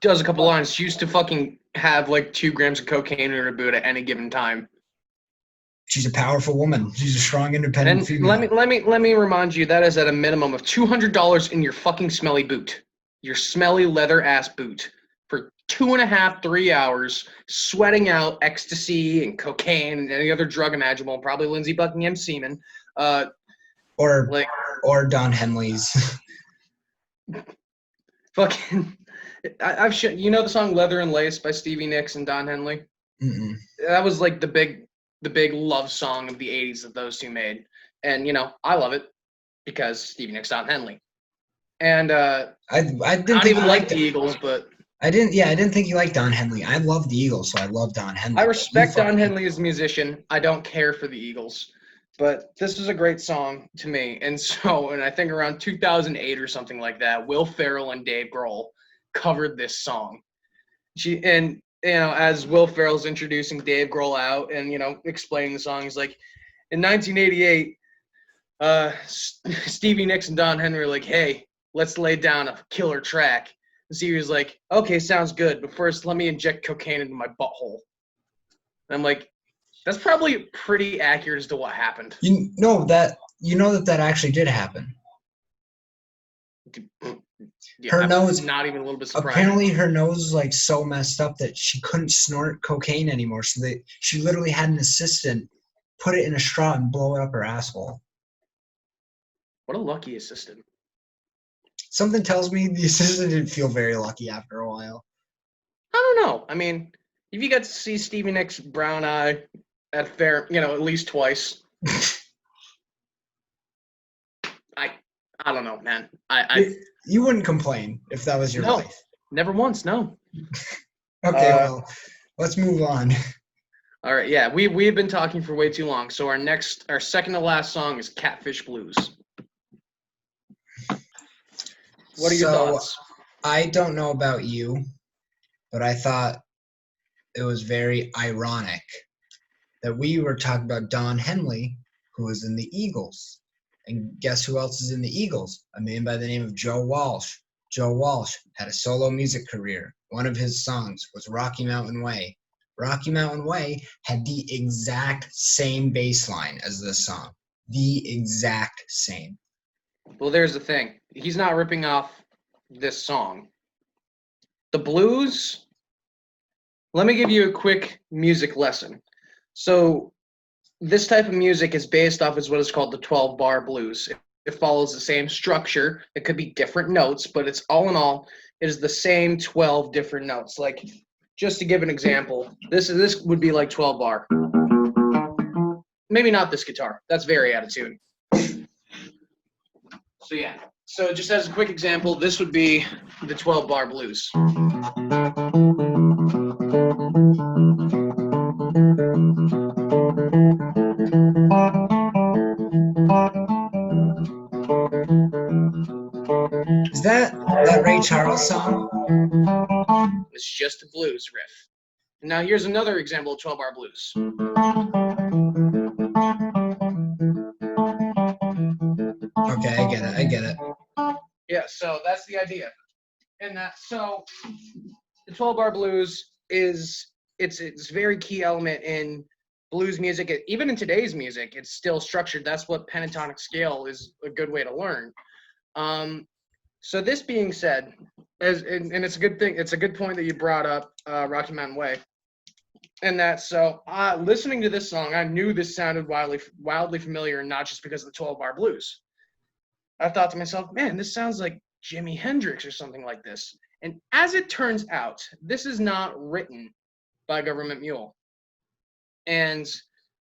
Does a couple lines. She used to fucking have like 2 grams of cocaine in her boot at any given time. She's a powerful woman. She's a strong, independent female. Let me remind you, that is at a minimum of $200 in your fucking smelly boot, your smelly leather ass boot, for 2.5, 3 hours, sweating out ecstasy and cocaine and any other drug imaginable, probably Lindsey Buckingham's semen. Or Don Henley's. Fucking, I've the song "Leather and Lace" by Stevie Nicks and Don Henley. Mm-mm. That was like the big love song of the '80s that those two made, and I love it because Stevie Nicks, Don Henley, and I didn't even like the Eagles, but I didn't think you liked Don Henley. I love the Eagles, so I love Don Henley. I respect Don Henley as a musician. I don't care for the Eagles. But this is a great song to me. And I think around 2008 or something like that, Will Ferrell and Dave Grohl covered this song. As Will Ferrell's introducing Dave Grohl out and, explaining the song, he's like, in 1988, Stevie Nicks and Don Henley were like, hey, let's lay down a killer track. And Stevie was like, okay, sounds good. But first, let me inject cocaine into my butthole. And I'm like, that's probably pretty accurate as to what happened. That actually did happen. Yeah, her nose, not even a little bit surprised. Apparently, her nose was like so messed up that she couldn't snort cocaine anymore. So she literally had an assistant put it in a straw and blow it up her asshole. What a lucky assistant! Something tells me the assistant didn't feel very lucky after a while. I don't know. I mean, if you got to see Stevie Nicks' brown eye at fair, at least twice. I don't know, man. You wouldn't complain if that was your life. Never once, no. Okay, well, let's move on. All right, yeah, we have been talking for way too long. So our second to last song is Catfish Blues. What are your thoughts? I don't know about you, but I thought it was very ironic that we were talking about Don Henley, who was in the Eagles. And guess who else is in the Eagles? A man by the name of Joe Walsh. Joe Walsh had a solo music career. One of his songs was Rocky Mountain Way. Rocky Mountain Way had the exact same bass line as this song. The exact same. Well, there's the thing. He's not ripping off this song. The blues, let me give you a quick music lesson. So this type of music is based off of what is called the 12-bar blues. It follows the same structure. It could be different notes, but it's all in all, it is the same 12 different notes. Like, just to give an example, this would be like 12-bar. Maybe not this guitar. That's very out of tune. So yeah. So just as a quick example, this would be the 12-bar blues. Is that Ray Charles song? It's just a blues riff. Now here's another example of 12-bar blues. Okay, I get it. Yeah, so that's the idea. And so the 12-bar blues is it's a very key element in blues music. Even in today's music, it's still structured. That's what pentatonic scale is a good way to learn. So this being said, and it's a good thing. It's a good point that you brought up Rocky Mountain Way. And listening to this song, I knew this sounded wildly familiar, and not just because of the 12-bar blues. I thought to myself, man, this sounds like Jimi Hendrix or something like this. And as it turns out, this is not written by Gov't Mule. And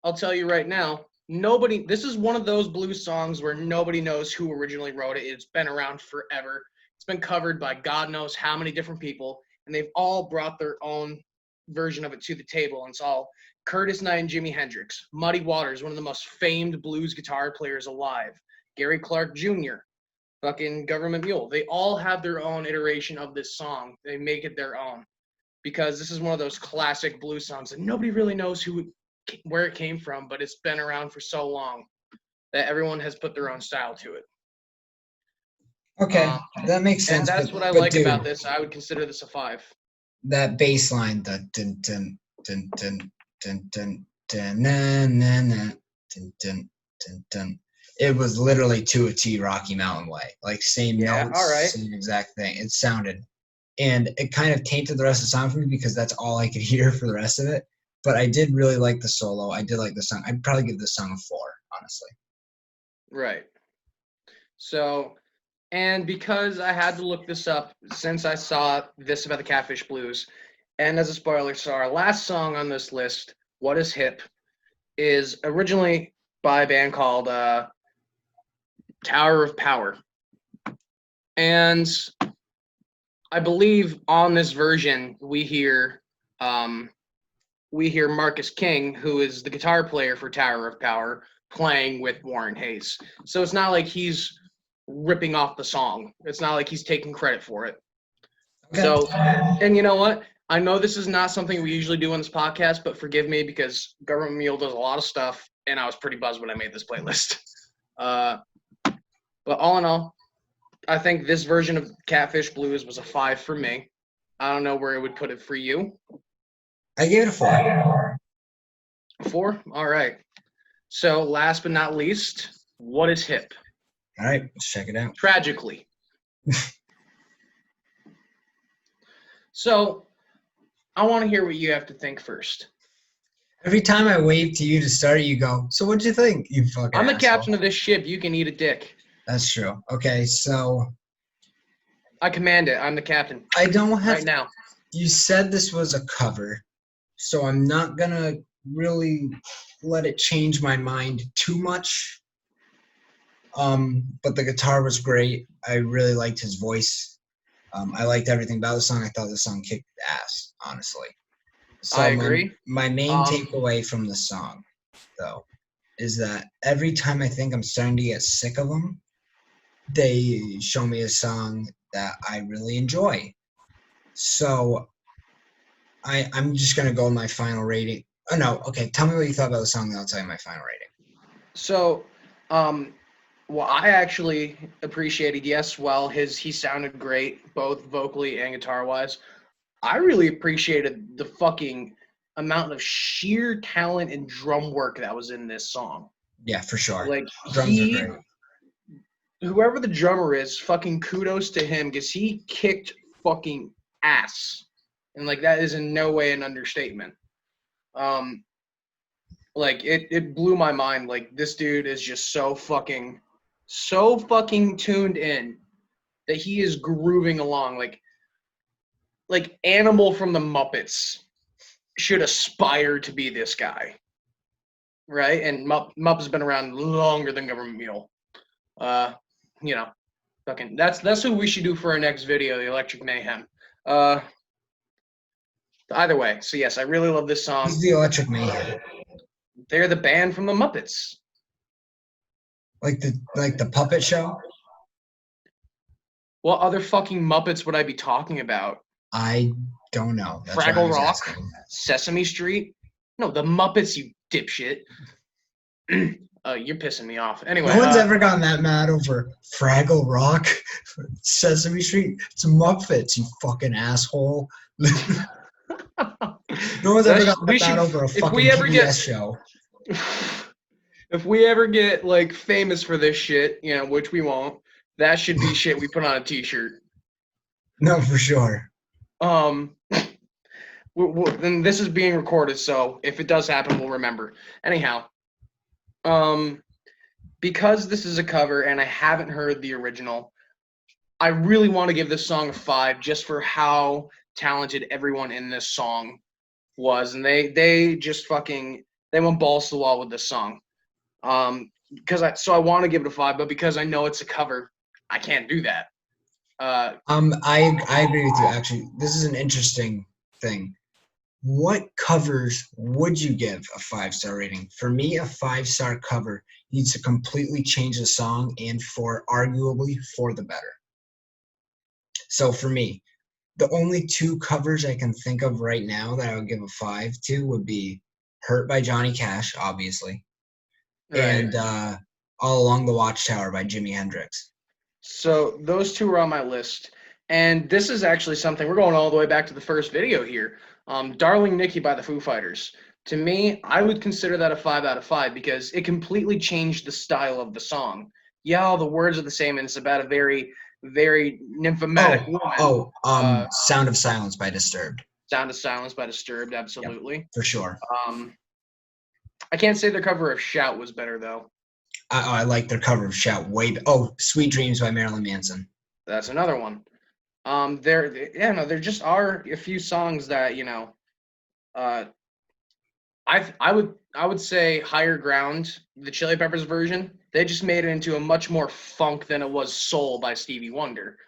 I'll tell you right now, this is one of those blues songs where nobody knows who originally wrote it. It's been around forever. It's been covered by God knows how many different people, and they've all brought their own version of it to the table. And it's all Curtis Knight and Jimi Hendrix. Muddy Waters, one of the most famed blues guitar players alive. Gary Clark Jr., fucking Gov't Mule. They all have their own iteration of this song. They make it their own because this is one of those classic blues songs that nobody really knows where it came from, but it's been around for so long that everyone has put their own style to it. Okay, that makes sense. And that's what I like about this. I would consider this a 5. That bass line, the dun dun dun dun dun dun dun na na na dun dun dun dun. It was literally to a T Rocky Mountain Way. Like same notes, all right. same exact thing. It sounded. And it kind of tainted the rest of the song for me because that's all I could hear for the rest of it. But I did really like the solo. I did like the song. I'd probably give this song a 4, honestly. Right. So, and because I had to look this up since I saw this about the Catfish Blues, and as a spoiler, so our last song on this list, What Is Hip, is originally by a band called Tower of Power. And I believe on this version we hear Marcus King, who is the guitar player for Tower of Power, playing with Warren Hayes. So it's not like he's ripping off the song. It's not like he's taking credit for it. Okay. So, and you know what? I know this is not something we usually do on this podcast, but forgive me because Gov't Mule does a lot of stuff, and I was pretty buzzed when I made this playlist. But all in all, I think this version of Catfish Blues was a 5 for me. I don't know where it would put it for you. I gave it a 4. 4? All right. So last but not least, What Is Hip? All right, let's check it out. Tragically. So I want to hear what you have to think first. Every time I wave to you to start, you go, so what'd you think, you fucking I'm the asshole. captain of this ship. You can eat a dick. That's true. Okay, so I command it. I'm the captain. I don't have right now. You said this was a cover, so I'm not going to really let it change my mind too much. But the guitar was great. I really liked his voice. I liked everything about the song. I thought the song kicked ass, honestly. So I agree. My main takeaway from the song, though, is that every time I think I'm starting to get sick of them, they show me a song that I really enjoy. So I'm just gonna go with my final rating. Oh no, okay. Tell me what you thought about the song, then I'll tell you my final rating. So, well, I actually appreciated. Yes, well, he sounded great, both vocally and guitar wise. I really appreciated the fucking amount of sheer talent and drum work that was in this song. Yeah, for sure. Like Drums are great. whoever the drummer is, fucking kudos to him because he kicked fucking ass, and like that is in no way an understatement. Um, like it blew my mind. Like this dude is just so fucking tuned in that he is grooving along. Like Animal from the Muppets should aspire to be this guy, right? And Muppets been around longer than Gov't Mule. Uh, you know, fucking that's who we should do for our next video, the Electric Mayhem. Uh, either way, so yes, I really love this song. Who's the Electric Mayhem? They're the band from the Muppets. Like the puppet show? What other fucking Muppets would I be talking about? I don't know. That's why I Fraggle was Rock, asking. Sesame Street. No, the Muppets, you dipshit. You're pissing me off. Anyway, No one's ever gotten that mad over Fraggle Rock, Sesame Street. It's Muppets, you fucking asshole. No one's ever gotten that mad over a fucking PBS show. If we ever get like famous for this shit, which we won't, that should be shit we put on a t-shirt. No, for sure. Then this is being recorded, so if it does happen, we'll remember. Anyhow, because this is a cover and I haven't heard the original, I really want to give this song a 5 just for how talented everyone in this song was, and they just fucking they went balls to the wall with this song. I want to give it a 5, but because I know it's a cover, I can't do that. I agree with you. Actually, this is an interesting thing. What covers would you give a 5-star rating? For me, a 5-star cover needs to completely change the song and arguably for the better. So for me, the only 2 covers I can think of right now that I would give a 5 to would be "Hurt" by Johnny Cash, obviously, right, and "All Along the Watchtower" by Jimi Hendrix. So those 2 are on my list, and this is actually something we're going all the way back to the first video here. "Darling Nikki" by the Foo Fighters. To me, I would consider that a 5 out of 5 because it completely changed the style of the song. Yeah, all the words are the same, and it's about a very, very nymphomatic woman. "Sound of Silence" by Disturbed. "Sound of Silence" by Disturbed, absolutely. Yep, for sure. I can't say their cover of "Shout" was better though. I like their cover of "Shout" way. "Sweet Dreams" by Marilyn Manson. That's another one. There just are a few songs that I would say "Higher Ground," the Chili Peppers version. They just made it into a much more funk than it was soul by Stevie Wonder,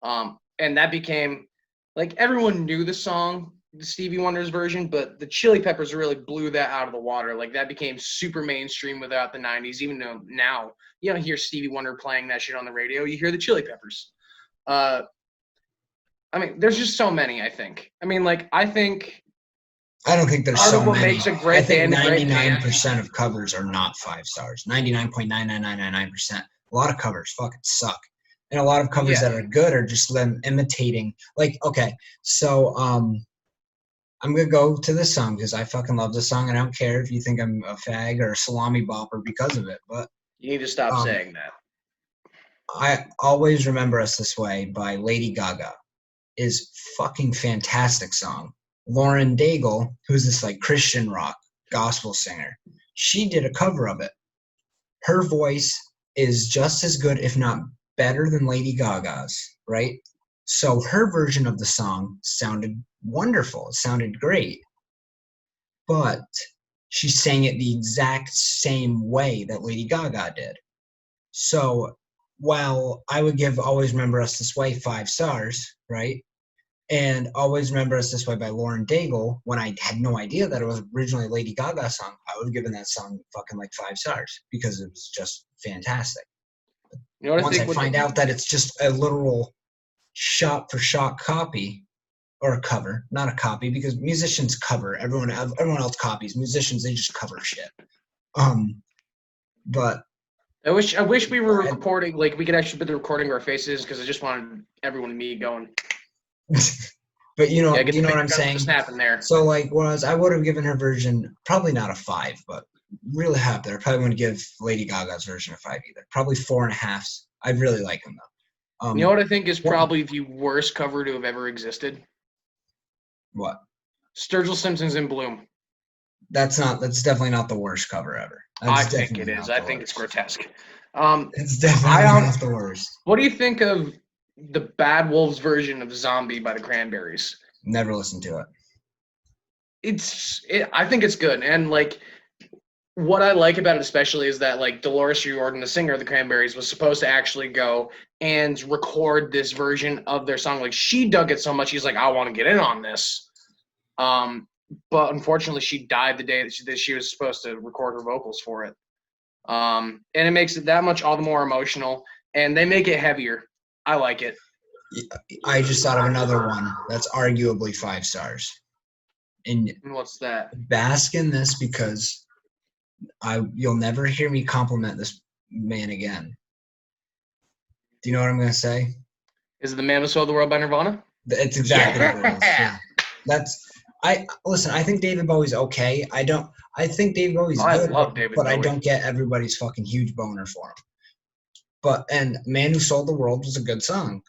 and that became like everyone knew the song, the Stevie Wonder's version, but the Chili Peppers really blew that out of the water. Like that became super mainstream without the '90s. Even though now you don't hear Stevie Wonder playing that shit on the radio, you hear the Chili Peppers. There's just so many. I don't think there's so many. Makes a great I think band, 99% of covers are not 5 stars. 99.99999%. A lot of covers fucking suck. And a lot of covers that are good are just them imitating. Like, okay, so I'm going to go to this song because I fucking love this song, and I don't care if you think I'm a fag or a salami bopper because of it. But you need to stop saying that. I Always Remember Us This Way by Lady Gaga is fucking fantastic song. Lauren Daigle, who's this like Christian rock gospel singer, she did a cover of it. Her voice is just as good, if not better, than Lady Gaga's, right? So her version of the song sounded wonderful. It sounded great. But she sang it the exact same way that Lady Gaga did. So while I would give Always Remember Us This Way 5 stars, right? And Always Remember Us This Way by Lauren Daigle, when I had no idea that it was originally a Lady Gaga song, I would have given that song fucking like 5 stars because it was just fantastic. Once I find out that it's just a literal shot for shot copy or a cover, not a copy, because musicians cover. Everyone else copies. Musicians, they just cover shit. But I wish we were recording, like we could actually put the recording of our faces, because I just wanted everyone to me going. But you know Yeah, what I'm saying. Snapping there. So like, I would have given her version probably not a 5, but really high there. I probably wouldn't give Lady Gaga's version a 5 either. Probably 4.5. I really like them though. You know what I think is probably the worst cover to have ever existed? What? Sturgill Simpson's In Bloom. That's definitely not the worst cover ever. I think it is. I think it's grotesque. It's definitely not the worst. What do you think of the Bad Wolves version of Zombie by the Cranberries? Never listened to it. I think it's good. And like, what I like about it especially is that like Dolores O'Riordan, the singer of the Cranberries, was supposed to actually go and record this version of their song. Like, she dug it so much, she's like, I want to get in on this. But unfortunately, she died the day that she was supposed to record her vocals for it. And it makes it that much all the more emotional. And they make it heavier. I like it. I just thought of another one that's arguably 5 stars. And what's that? Bask in this, because you'll never hear me compliment this man again. Do you know what I'm going to say? Is it The Man Who Sold the World by Nirvana? It's exactly what it is. Yeah. I think David Bowie's okay. I think David Bowie's good. I love David Bowie. I don't get everybody's fucking huge boner for him. And Man Who Sold the World was a good song.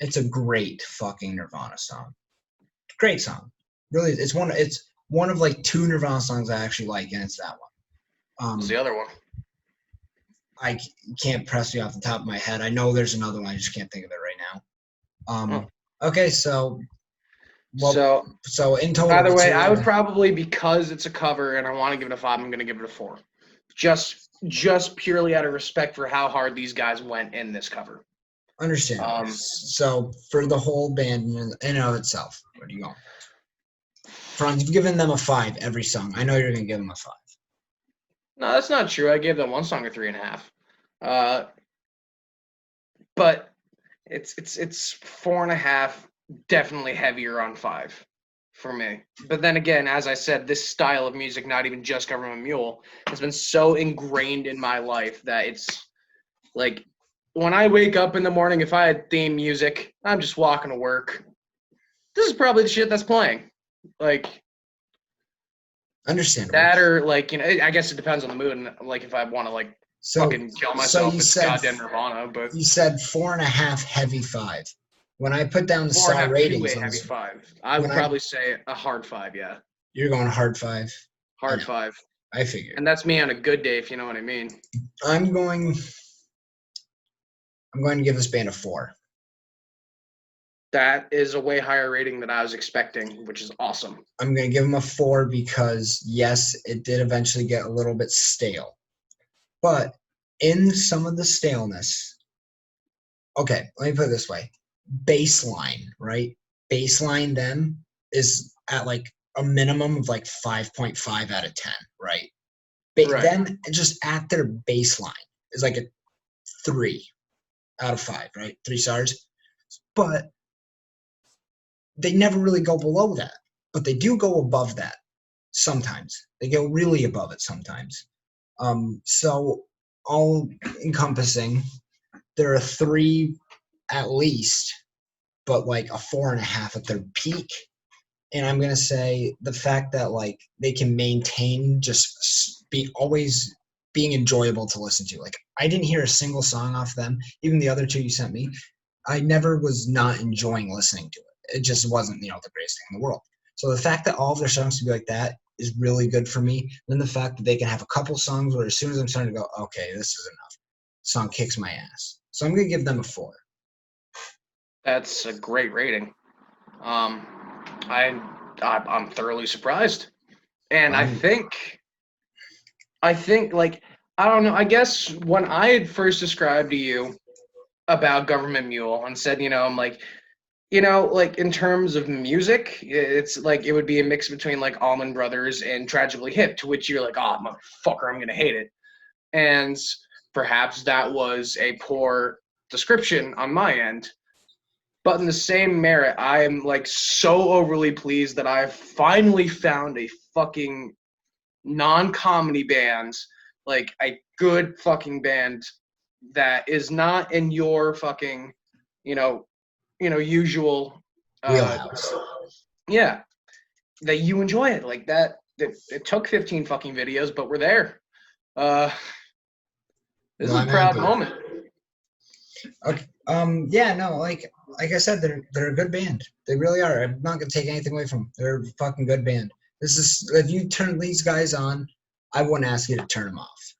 It's a great fucking Nirvana song. Great song. Really, it's one of like 2 Nirvana songs I actually like, and it's that one. What's the other one? I can't press you off the top of my head. I know there's another one. I just can't think of it right now. Okay, so in total. By the way, I would probably, because it's a cover and I want to give it a 5, I'm going to give it a 4. Just purely out of respect for how hard these guys went in this cover. Understand. So for the whole band in and of itself, where do you go? Franz, you've given them a 5 every song. I know you're going to give them a 5. No, that's not true. I gave them one song a 3.5. But it's 4.5. Definitely heavier on 5 for me. But then again, as I said, this style of music, not even just Gov't Mule, has been so ingrained in my life that it's like, when I wake up in the morning, if I had theme music, I'm just walking to work. This is probably the shit that's playing. Like, understandable. That, or like, you know, I guess it depends on the mood, and like if I want to like fucking kill myself, it's goddamn Nirvana. But you said 4.5 heavy 5. When I put down the star ratings, heavy 5. I would probably say a hard 5. Yeah. You're going hard 5. Hard 5. I figured. And that's me on a good day, if you know what I mean. I'm going to give this band a 4. That is a way higher rating than I was expecting, which is awesome. I'm going to give them a 4 because, yes, it did eventually get a little bit stale. But in some of the staleness, okay, let me put it this way. Baseline, right? Baseline them is at like a minimum of like 5.5 out of 10, right? Right. Then just at their baseline is like a 3 out of 5, right? 3 stars. But they never really go below that, but they do go above that sometimes. They go really above it sometimes. So all encompassing, they're a 3 at least, but like a 4.5 at their peak. And I'm gonna say the fact that like they can maintain just always being enjoyable to listen to. Like, I didn't hear a single song off them, even the other 2 you sent me. I never was not enjoying listening to it. It just wasn't, the greatest thing in the world. So the fact that all of their songs can be like that is really good for me. Then the fact that they can have a couple songs where as soon as I'm starting to go, okay, this is enough, song kicks my ass. So I'm going to give them a 4. That's a great rating. I'm thoroughly surprised. And I think like, I don't know, I guess when I had first described to you about Gov't Mule and said, I'm like, like in terms of music, it's like it would be a mix between like Allman Brothers and Tragically Hip, to which you're like, oh, motherfucker, I'm going to hate it. And perhaps that was a poor description on my end. But in the same merit, I am like so overly pleased that I've finally found a fucking non-comedy band, like a good fucking band that is not in your fucking, you know, usual, Wheelhouse. yeah, that you enjoy it like that. It took 15 fucking videos, but we're there. This is No, a I'm proud happy. moment. Okay. Yeah, no, like I said, they're a good band. They really are. I'm not gonna take anything away from them. They're a fucking good band. This is if you turn these guys on, I wouldn't ask you to turn them off.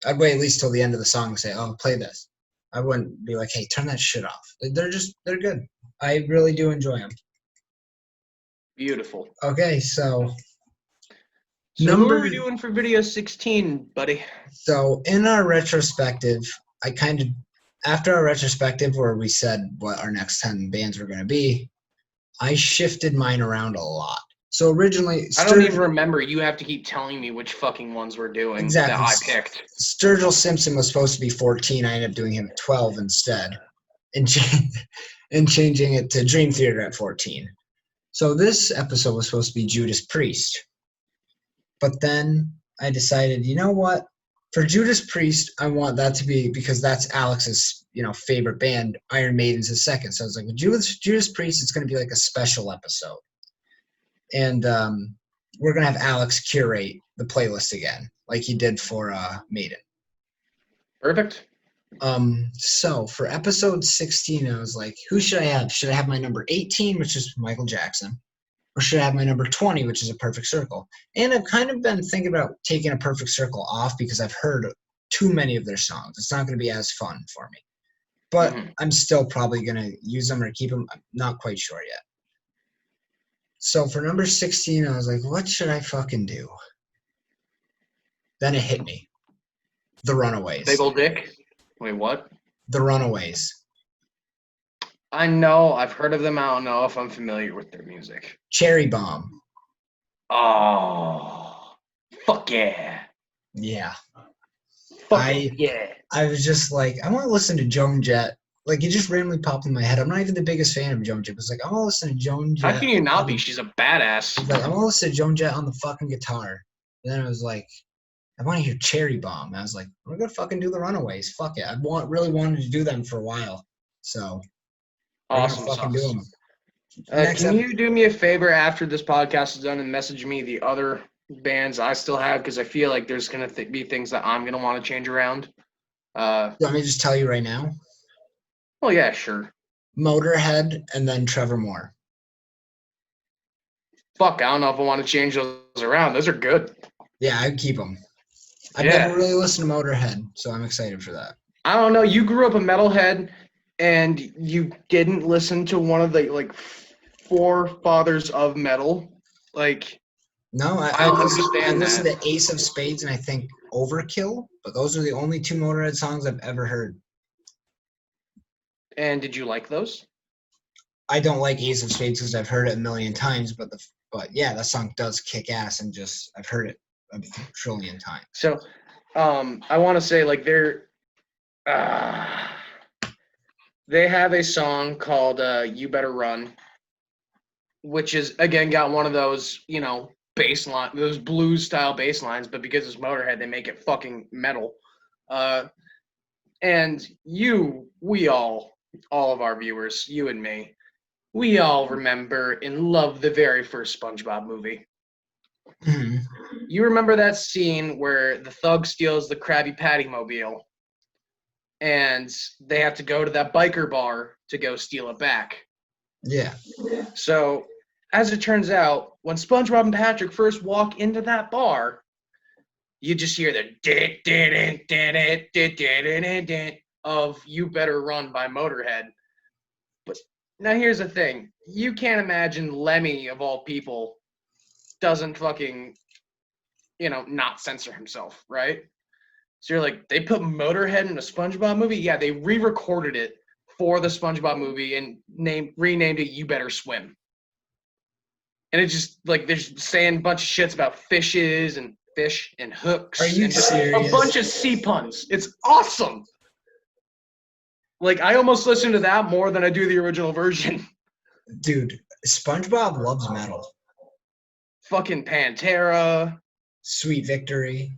I'd wait at least till the end of the song and say, "Oh, play this." I wouldn't be like, "Hey, turn that shit off." They're good. I really do enjoy them. Beautiful. Okay, so So who are we doing for video 16, buddy? So in our retrospective, I kind of after our retrospective where we said what our next 10 bands were going to be, I shifted mine around a lot. So originally, I don't even remember. You have to keep telling me which fucking ones we're doing that I picked. Sturgill Simpson was supposed to be 14. I ended up doing him at 12 instead, and changing it to Dream Theater at 14. So this episode was supposed to be Judas Priest, but then I decided, you know what? For Judas Priest, I want that to be because that's Alex's, favorite band. Iron Maiden's his second. So I was like, with Judas Priest, it's going to be like a special episode, and we're going to have Alex curate the playlist again, like he did for Maiden. Perfect. So for episode 16, I was like, who should I have? Should I have my number 18, which is Michael Jackson? Or should I have my number 20, which is A Perfect Circle? And I've kind of been thinking about taking A Perfect Circle off because I've heard too many of their songs. It's not going to be as fun for me. But I'm still probably going to use them or keep them. I'm not quite sure yet. So for number 16, I was like, what should I fucking do? Then it hit me. The Runaways. Big Ol' Dick? Wait, what? The Runaways. I know. I've heard of them. I don't know if I'm familiar with their music. Cherry Bomb. Oh, fuck yeah. Yeah. Yeah. I was just like, I want to listen to Joan Jett. Like, it just randomly popped in my head. I'm not even the biggest fan of Joan Jett. It's like, I want to listen to Joan Jett. How can you not be? She's a badass. Like, I want to listen to Joan Jett on the fucking guitar. And then I was like, I want to hear Cherry Bomb. And I was like, we're going to fucking do the Runaways. Fuck it. I really wanted to do them for a while. So, awesome. Fucking do them. Can you do me a favor after this podcast is done and message me the other bands I still have? Because I feel like there's going to be things that I'm going to want to change around. Let me just tell you right now. Oh, yeah, sure. Motorhead and then Trevor Moore. Fuck, I don't know if I want to change those around. Those are good. Yeah, I'd keep them. I've never really listened to Motorhead, so I'm excited for that. I don't know. You grew up a metalhead, and you didn't listen to one of the, forefathers of metal. No, I listened to Ace of Spades and I think Overkill, but those are the only two Motorhead songs I've ever heard. And did you like those? I don't like Ace of Spades because I've heard it a million times, but yeah, that song does kick ass, and I've heard it a trillion times. So, I want to say they have a song called "You Better Run," which is again got one of those bass line, those blues style bass lines, but because it's Motorhead, they make it fucking metal. And we all of our viewers, you and me, we all remember and love the very first SpongeBob movie. Mm-hmm. You remember that scene where the thug steals the Krabby Patty mobile and they have to go to that biker bar to go steal it back. Yeah. So, as it turns out, when SpongeBob and Patrick first walk into that bar, you just hear the of You Better Run by Motorhead. But now here's the thing. You can't imagine Lemmy, of all people, doesn't fucking, not censor himself, right? So you're like, they put Motorhead in a SpongeBob movie? Yeah, they re-recorded it for the SpongeBob movie and renamed it You Better Swim. And it's just like they're saying a bunch of shits about fishes and fish and hooks. Are you and serious? A bunch of sea puns. It's awesome. Like, I almost listen to that more than I do the original version. Dude, SpongeBob loves metal. Fucking Pantera. Sweet Victory.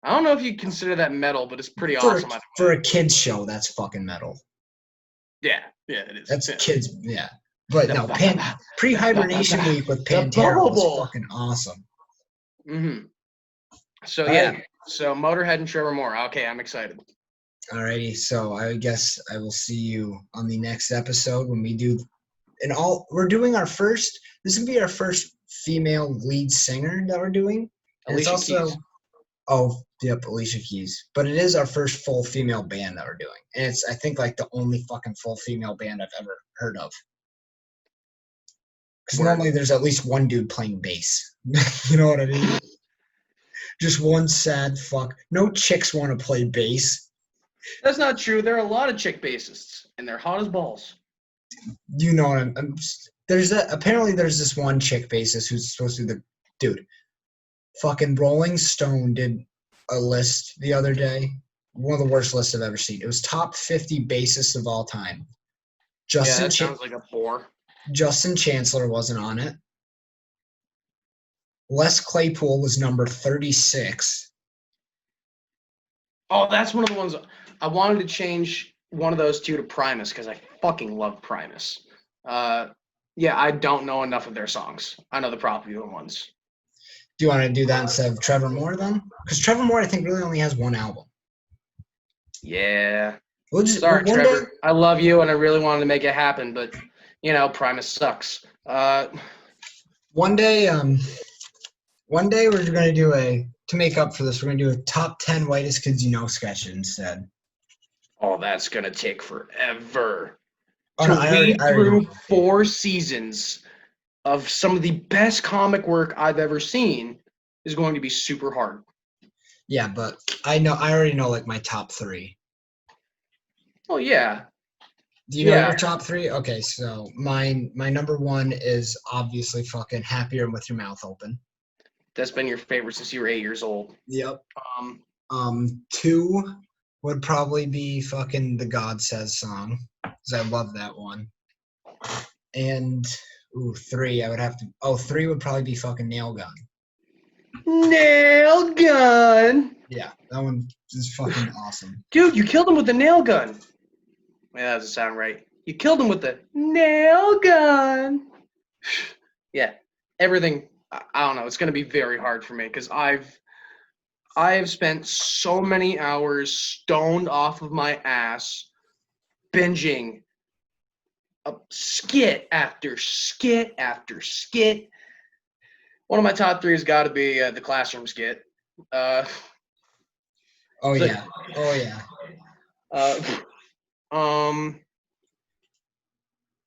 I don't know if you consider that metal, but it's pretty For awesome. for a kids show, that's fucking metal. Yeah, it is. That's Yeah. kids, yeah. But no, pre-hibernation week with The Pantera Bubble was Bowl. fucking awesome. Mm-hmm. So All yeah, right. so Motorhead and Trevor Moore. Okay, I'm excited. Alrighty, so I guess I will see you on the next episode when we do we're doing our first, this will be our first female lead singer that we're doing. And it's Alicia also Keys. oh yep, Alicia Keys. But it is our first full female band that we're doing. And it's I think like the only fucking full female band I've ever heard of. Because normally there's at least one dude playing bass. You know what I mean? Just one sad fuck. No chicks want to play bass. That's not true. There are a lot of chick bassists, and they're hot as balls. You know what apparently there's this one chick bassist who's supposed to be the dude. Fucking Rolling Stone did a list the other day. One of the worst lists I've ever seen. It was top 50 bassists of all time. Yeah, that sounds like a bore. Justin Chancellor wasn't on it. Les Claypool was number 36. Oh, that's one of the ones I wanted to change one of those two to Primus because I fucking love Primus. Yeah, I don't know enough of their songs. I know the popular ones. Do you want to do that instead of Trevor Moore then? Because Trevor Moore, I think, really only has one album. Yeah. Sorry, Trevor. Day, I love you, and I really wanted to make it happen, but Primus sucks. One day we're gonna do to make up for this, we're gonna do a top 10 whitest kids you know sketch instead. Oh, that's gonna take forever. Oh, to no, read through 4 seasons of some of the best comic work I've ever seen is going to be super hard. Yeah, but I already know like my top 3. Oh yeah. Do you know your top 3? Okay, so my number 1 is obviously fucking Happier and With Your Mouth Open. That's been your favorite since you were 8 years old. Yep. 2 would probably be fucking the God Says song, because I love that one. And 3, I would have to. 3 would probably be fucking Nail Gun. Nail gun. Yeah, that one is fucking awesome. Dude, you killed him with the nail gun. Yeah, that doesn't sound right. You killed him with the nail gun. Yeah, everything. I don't know. It's going to be very hard for me because I have spent so many hours stoned off of my ass binging a skit after skit after skit. One of my top 3 has got to be the classroom skit. Oh yeah.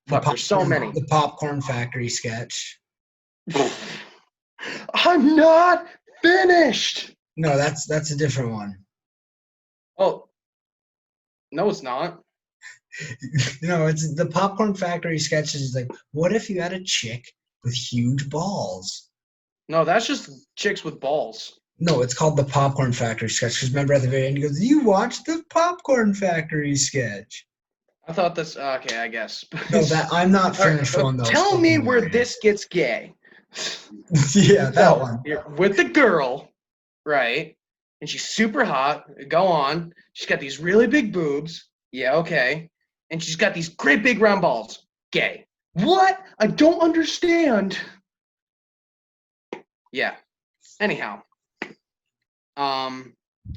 There's so many. The Popcorn Factory sketch. I'm not finished. No, that's a different one. Oh, no, it's not. No, it's the Popcorn Factory sketches. Is like, what if you had a chick with huge balls? No, that's just chicks with balls. No, it's called the Popcorn Factory sketch. Because remember at the very end, he goes, "You watched the Popcorn Factory sketch." I thought that's okay. I guess. No, I'm not finished on those. Tell me where this gets gay. Yeah, that one. You're with the girl, right? And she's super hot. Go on. She's got these really big boobs. Yeah, okay. And she's got these great big round balls. Gay. What? I don't understand. Yeah. Anyhow.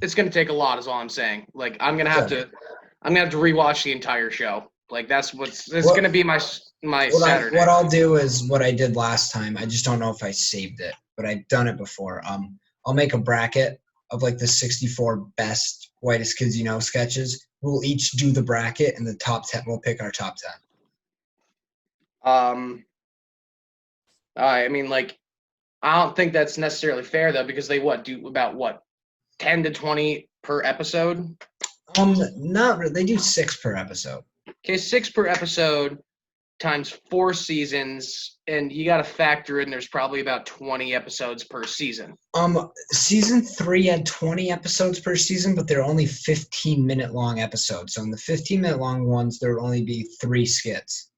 It's gonna take a lot, is all I'm saying. Like, I'm gonna have to rewatch the entire show. Like, that's gonna be my Saturday. What I'll do is what I did last time. I just don't know if I saved it, but I've done it before. I'll make a bracket of like the 64 best whitest kids you know sketches. We'll each do the bracket, and the top 10. We'll pick our top 10. I mean, like, I don't think that's necessarily fair though, because they do about 10 to 20 per episode. Not really. They do 6 per episode. Okay, 6 per episode. times 4 seasons, and you got to factor in there's probably about 20 episodes per season. Season 3 had 20 episodes per season, but they're only 15-minute long episodes. So in the 15-minute long ones, there would only be 3 skits.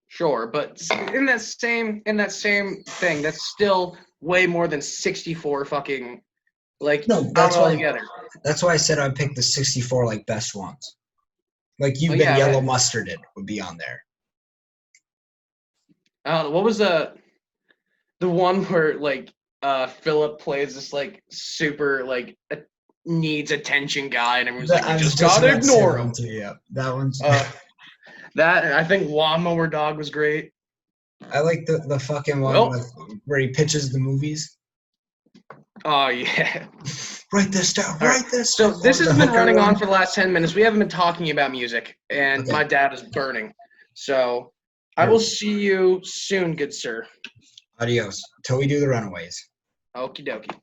Sure, but in that same thing, that's still way more than 64 fucking No, that's all why. together. That's why I said I'd pick the 64 best ones. You've been yeah, yellow mustarded would be on there. I don't know, what was the one where Philip plays this super needs attention guy, and everyone's like, you just gotta ignore him. Yeah, that one's. That, I think Lawnmower Dog was great. I like the fucking one where he pitches the movies. Oh yeah. Write this down. Write this. So this has been running on for the last 10 minutes. We haven't been talking about music, and my dad is burning. So I will see you soon, good sir. Adios. Till we do the Runaways. Okie dokie.